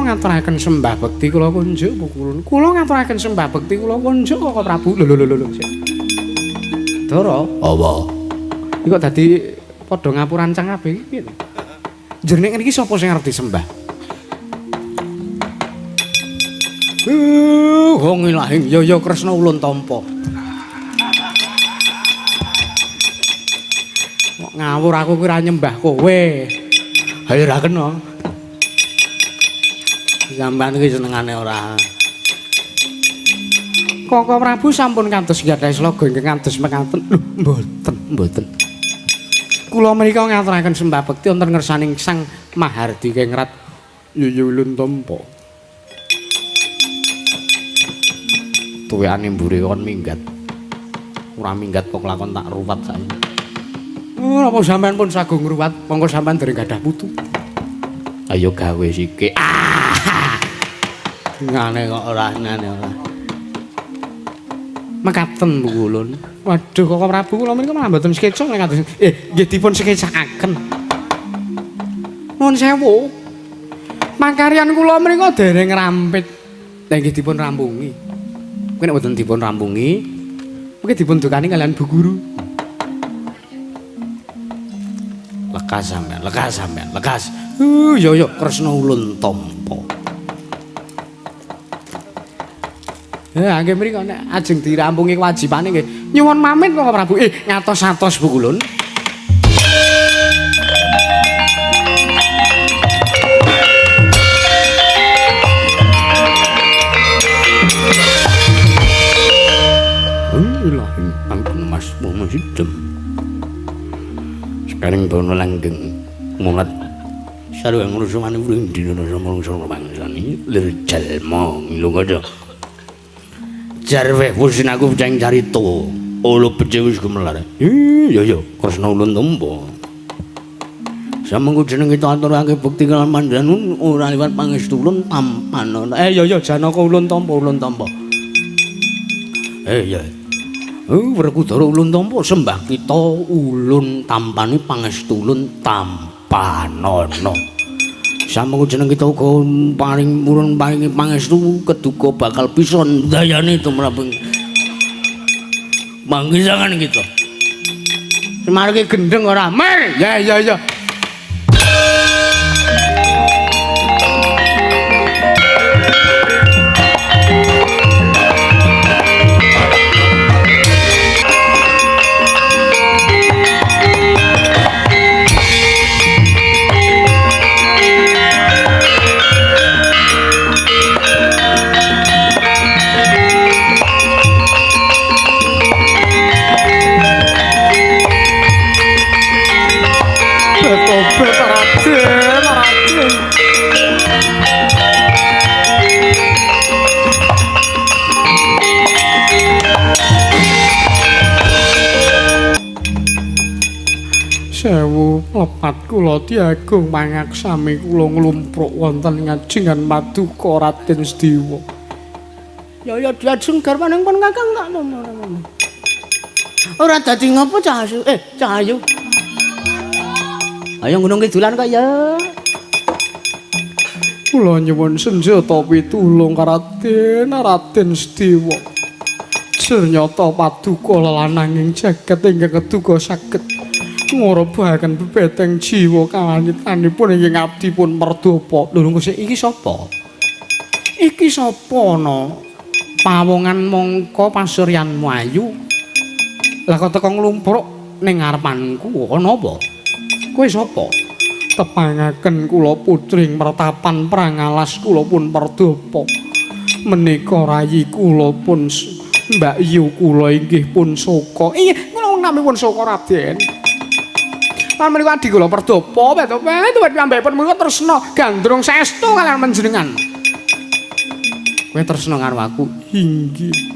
Ngaturaken sembah bekti kula kunjuk pukulun. Kula ngaturaken sembah bekti kula kunjuk kok Prabu. Lho. Dara, apa? Iki kok dadi padha ngapurancang kabeh iki piye? Jenenge iki sapa sing arep disembah? Wong ilahing ya Kresna Ulun Tampa. Kok ngawur aku kuwi ra nyembah kowe. Hayo ra kena. Sampeyan iki senengane ora. Koko Prabu sampun kantos gadhah sloga ingkang kantos mekaten. Lho, mboten. Kula menika ngaturaken sembah bekti wonten ngersaning Sang Mahardi Kengrat Yuyulun Tampa. Tuweane mburi kon minggat. Ora minggat kok lakon tak ruwat saiki. Napa sampean pun sagung ngruwat monggo sampean dereng gadah putu. Ayo gawe sithik. Ngane kok ora. Mekaten Bu Kulun. Waduh kok Prabu kula menika malah mboten skeca nek kados. Nggih dipun skecakaken. Nuwun sewu. Makaryan kula menika dereng rampit. Lah nggih dipun rampungi. Kuwi nek mboten dipun rampungi, mungkin dipun dukani kalian Bu Guru. Lekas sampean. Yo Kresna Ulun Tampa. Ya nggih mriko nek ajeng dirampungi kewajibane nggih. Nyuwun pamit Kang Prabu. Ngatos-atos Bu Kulun. Lah, ampun Mas Sidem. Sekarang bono langgeng mulat sareng ngurusane wring dina sama mangsane lir jalma lunga aja. Jarwe wusin aku ceng carita. Olo becik wis gumelar. Ya Kresna Ulun Tampa. Samengko jeneng kita aturake bukti kalawan mandhanun ora liwat pangestu ulun tampan. Ya Janaka Ulun Tampa. Ya. Werkudara Ulun Tampa sembah kita ulun tampane pangestu ulun tampanana. Samengko jeneng kita uga paring purun paringi pangestu keduga bakal bisa ndayane tumraping manggisangan kita. Semarke gendeng ora mer. Ya. Sewu lepat kula diagung mangaksami kula nglumpruk wonten ngajingan Paduka Raden Sediwa. Ya diajeng garwaning pun Kakang tak nono. Ora dadi ngopo Cahayu? Cahayu. Ayo gunung kidulan kok ya. Kula nyuwun senjata pitulung Raden Sediwa. Ternyata Paduka lelananging jagat ingkang keduga saged ngorobahaken bebeteng jiwa kawanitanipun inggih abdi pun Merdapa. Lho iki sapa? Iki sapa no? Pawongan mangka pasuryanmu ayu. Lah kok teko nglumpruk ning ngarepanku ana apa? Kowe sapa? Tepangaken kula putring mertapan prangalas kula pun Merdapa. Menika rayi kula pun Mbak Yu kula inggih pun Soka. Inggih kula namipun Soka Raden. Lan menika adi kula Merdapa, tuwet piyambakipun menika tresna gandrung saestu kaliyan panjenengan. Kowe tresna karo aku? Inggih.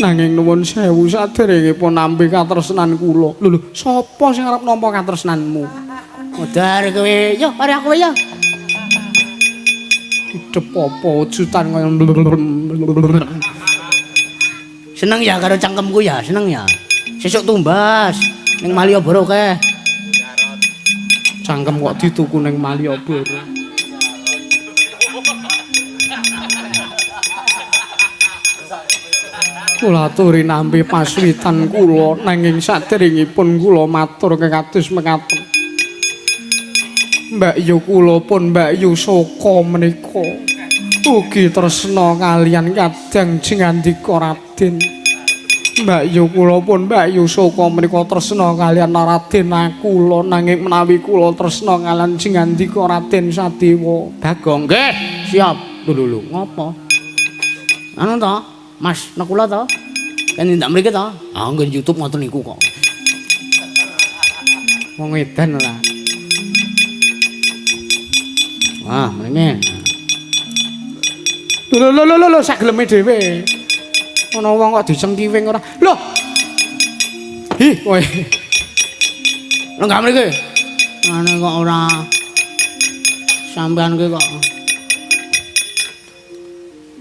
Nanging nuwun sewu saderengipun nampi katresnan kula. Lho, sapa sing arep nampa katresnanmu? Modar kowe, yo mari aku ya. Hidup apa wujudan kaya seneng ya karo cangkemku ya, seneng ya. Sesuk tumbas ning Malioboro kae. Cangkem kok dituku ning Malioboro. Kula aturi nampi paswitan kula nanging saderengipun kula matur kekados mekaten. Mbak Yu kula pun Mbak Yu Soka menika ugi tresna kaliyan kadang jengandika Raden. Mbak Yu kula pun Mbak Yu Soka menika tresna kaliyan Raden kula nanging menawi kula tresna kaliyan jengandika Raden Sadewa. Bagong nggih, siap. Lho ngopo? Anu to, Mas Nekula to? Kan ndak mriki to? Ah nggih YouTube ngoten niku kok. Wong edan lah. Wah, mrene. Lho sak geleme dhewe. Ana wong kok dicengkiwing ora. Lho. Hi, kowe. Lho gak mriki. Ane kok ora sampean ki kok.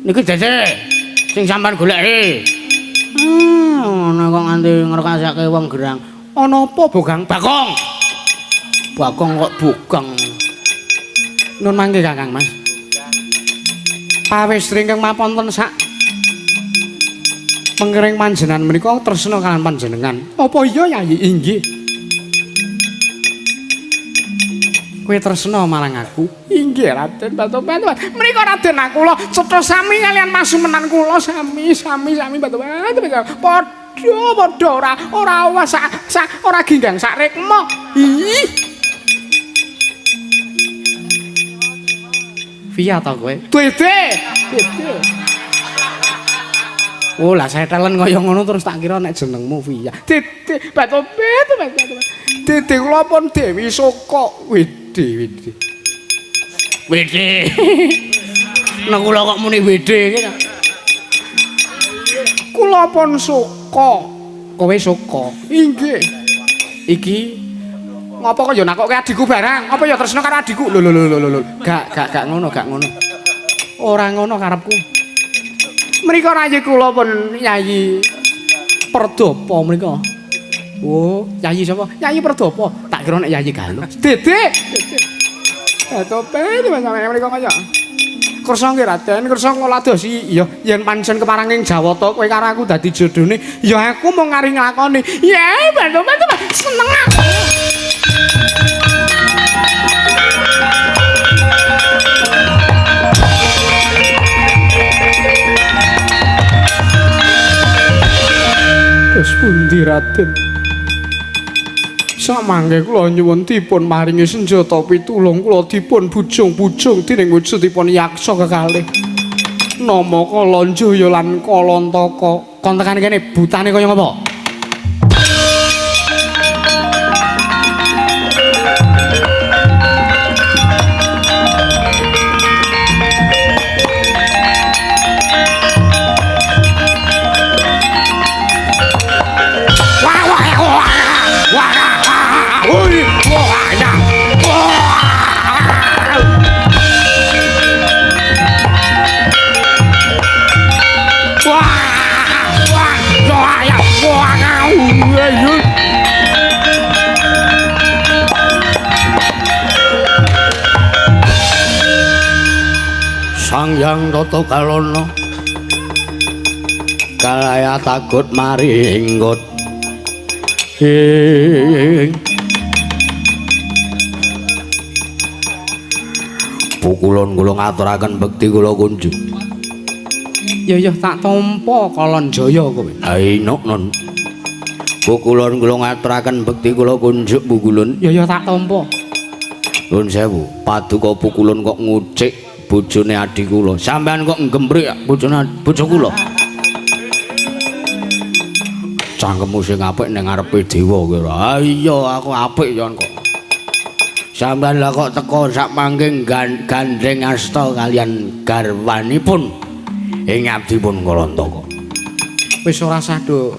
Niki dese sing sampean goleki. Ana kok nganti ngrekasake wong gerang. Ana apa Bogang? Bakong. Bakong kok Bogang. Nun mangke Kakang Mas. Pawistri ingkang maponten sak pengering panjenengan menika tresna kaliyan panjenengan. Apa iya Yayi? Inggih. Kowe tresna marang aku? Inggih Raden Batu-batu. Mriko Raden kula cetha sami kalian pasumenan kula sami Batu-batu. Padha ora ora ginggang sak rekmo. Ih. Via ta kowe? Dede. Oh lah setelen kaya ngono terus tak kira nek jenengmu Via. Dede Batu-batu. Dede kula pun Dewi Soko. Wede. Nek kula kok muni wede iki. Kula pun suka. Kowe suka. Inggih. Iki ngapa kok ya nakokke adikku barang? Apa ya tresno karo adikku? Lho. Gak ngono. Ora ngono karepku. Mriko rayi kula pun Yayi Perdapa mriko. Oh, Yayi sapa? Yayi Perdapa. Tak kira nek Yayi Galuh. Dede. Tope sampeyan mriko kaya. Kersa nggih Raden, kersa ngladosi ya yen pancen keparanging Jawata kowe karo aku dadi jodhone, ya aku mung ngari nglakoni. Ya, bantu seneng aku. Terus pundi Raden? Samangke kula nyuwun dipun maringi senjata pitulung kula dipun bujung-bujung dening wujudipun yaksa kekalih. Nama Kalanjaya lan Kalantaka. Kon tekan kene butane kaya ngapa? Sang Hyang Tata Kalana kalaya takut maringgut pukulon kula ngaturaken bekti kula kunjuk. Ya tak tampa Kalanjaya kowe. Aino non. Pukulon kula ngaturaken bekti kula kunjuk pukulon. Ya tak tampa. Nuwun sewu, paduka pukulon kok ngucik bojone adik kula. Sampeyan kok ngembrek bojone bojo kula. Cangkemmu sing apik ning ngarepe dewa kowe. Ha iya aku apik yon kok. Sampeyan lah kok teko sak mangking gandeng asta kalian garwanipun ing abdipun Kalantaka. Wis ora sado.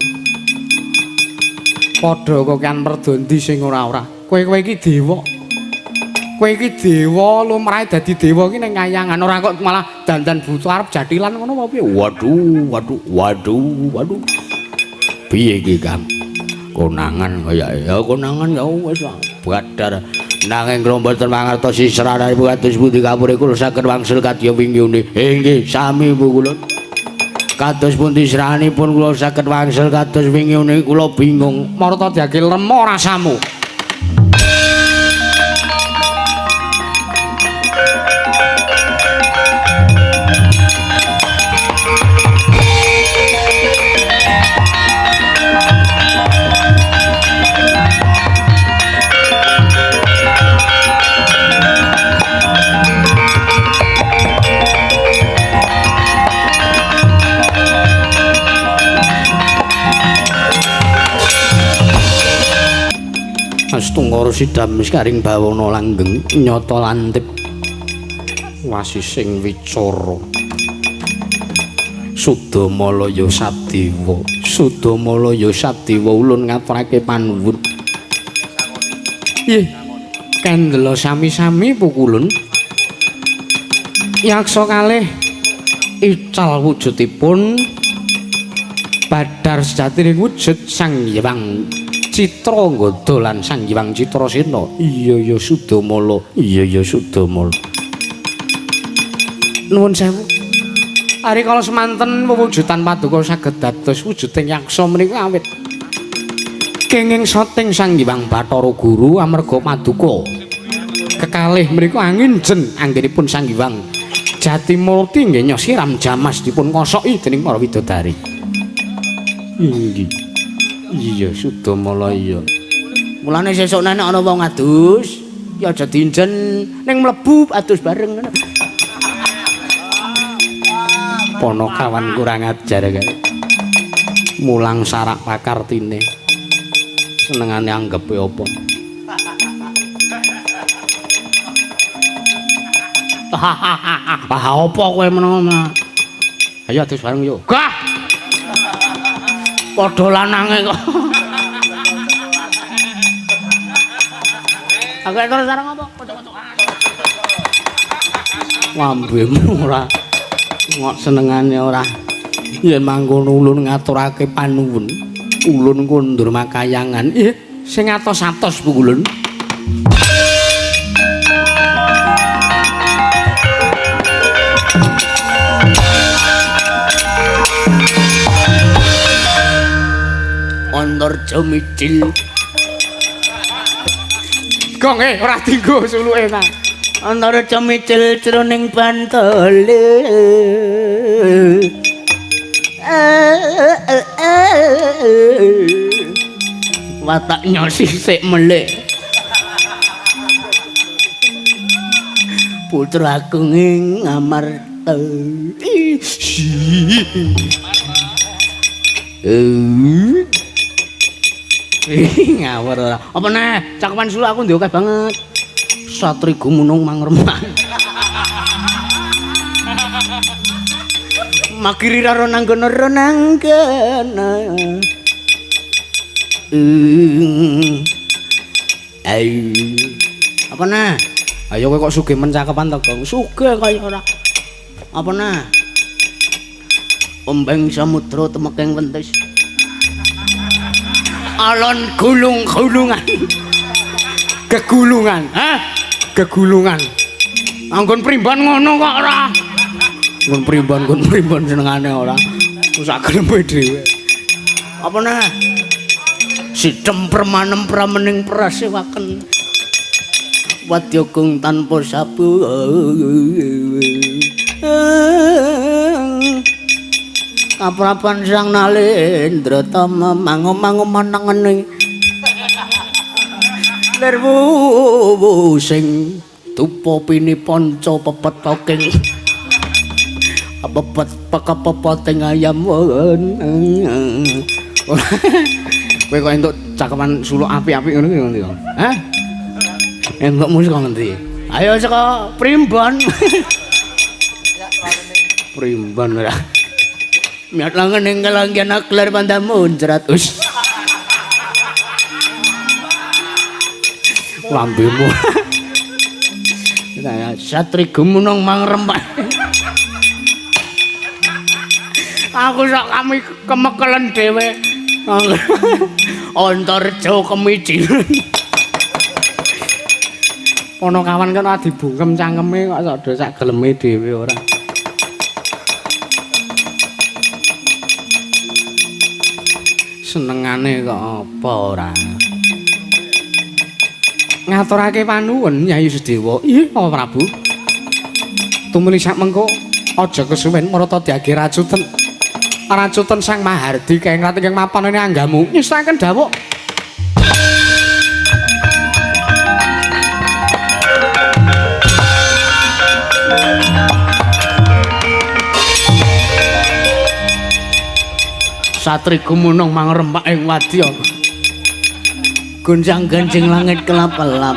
Padha kok kan merdondi sing ora-ora. Kowe iki dewa. Kowe iki dewa lumrahe dadi dewa iki ning kayangan ora kok malah dandan buta arep jatilan ngono apa piye? Waduh. Piye iki, Kang? Konangan kaya ya konangan ya wis badar. Nanging kula mboten mangertosi sranipun kados pundi kapure kula saged wangsul kadya wingyune. Inggih, sami Bu kula. Kados pundi sranipun kula saged wangsul kados wingyune kula bingung. Marta diakil remo rasamu. Astungara sidam karing bawana langgeng nyata lantip wasising wicara Sudamala ya Sadewa ulun ngaturake panuwun. Nggih kandela sami-sami pukulun yaksa kalih ical wujudipun badar sejatining wujud Sang Hyang Citra Nggoda lan Sang Hyang Citrasena. Iya ya Sudamala. Nuwun sewu. Ari kala semanten wewujudan paduka saged dados wujuding yaksa menika awit kenging sating Sang Hyang Bathara Guru amarga paduka kekalih mriku angin jen anggenipun Sang Hyang Jatimurti nggih nyos siram jamas dipun kosoki dening para widodari. Inggih. Iya Sudamala iya. Mulane sesuk nek ana wong adus, ya aja dinjen ning mlebu adus bareng ngono. Ponokawan kurang ajar kae. Mulang sarak pakartine. Senengane anggepe apa? Hahaha. Apa kowe menawa? Ayo adus bareng yo. Gah. Padha lanange kok. Agak terus sareng apa? Kocok-kocokan. Ngambemu ora. Ngok senengane ora. Yen mangkono ulun ngaturake panuwun. Ulun kondur makayangan. Sing atos-atos Bu Ulun. Antarja micil. Gong ora dienggo suluke ta. Antarja micil jroning bantole. Wataknya sisik melek. Putraku ing Amarta. Ngawur ora. Apa neh? Cakepan sulu aku ndek akeh banget. Satri gumunung mangremah. Makiri raro nanggono ronanggana. Apa neh? Ayo kowe kok sugih men cakepan to, Gong? Sugih kaya ora. Apa neh? Ombeng samudra temekeng wentis. Alon gulung-gulungan. Kegulungan, hah? Kegulungan. Anggon primban ngono kok ora. Nggon primban senengane ora. Sak grempe dhewe. Apa nah? Sidhem permanem pramening prasewaken. Wadyagung tanpa sabu. Kaprapan Sang Nalendra tama mango-mango manangene lerwu sing tupa pini panca pepet toking pepet pekepeting ayam kowe kok entuk cakepan suluk apik-apik ngono ki ngendi kok hah entuk musik kok ngendi ayo saka primbon primbon ora miat langen ing kalanggian aklar pandamu jeratus lambemu satri gumunung mangrempak aku sak kami kemekelen dhewe Antarja kemicil ana kawan kan dibungkem cangkeme kok sadha sak geleme dhewe ora senengane kok apa ora ngaturake panuwun Nyai Sedewa. Iya, Pak Prabu. Tumuli sak mengko aja kesuwen marata diage racuten. Racuten Sang Mahardi kang rati kang mapan ini anggamu nyestaken dawuh. Satri gumunung mangrempak ing wadya. Gunjang ganjing langit kelap-kelap.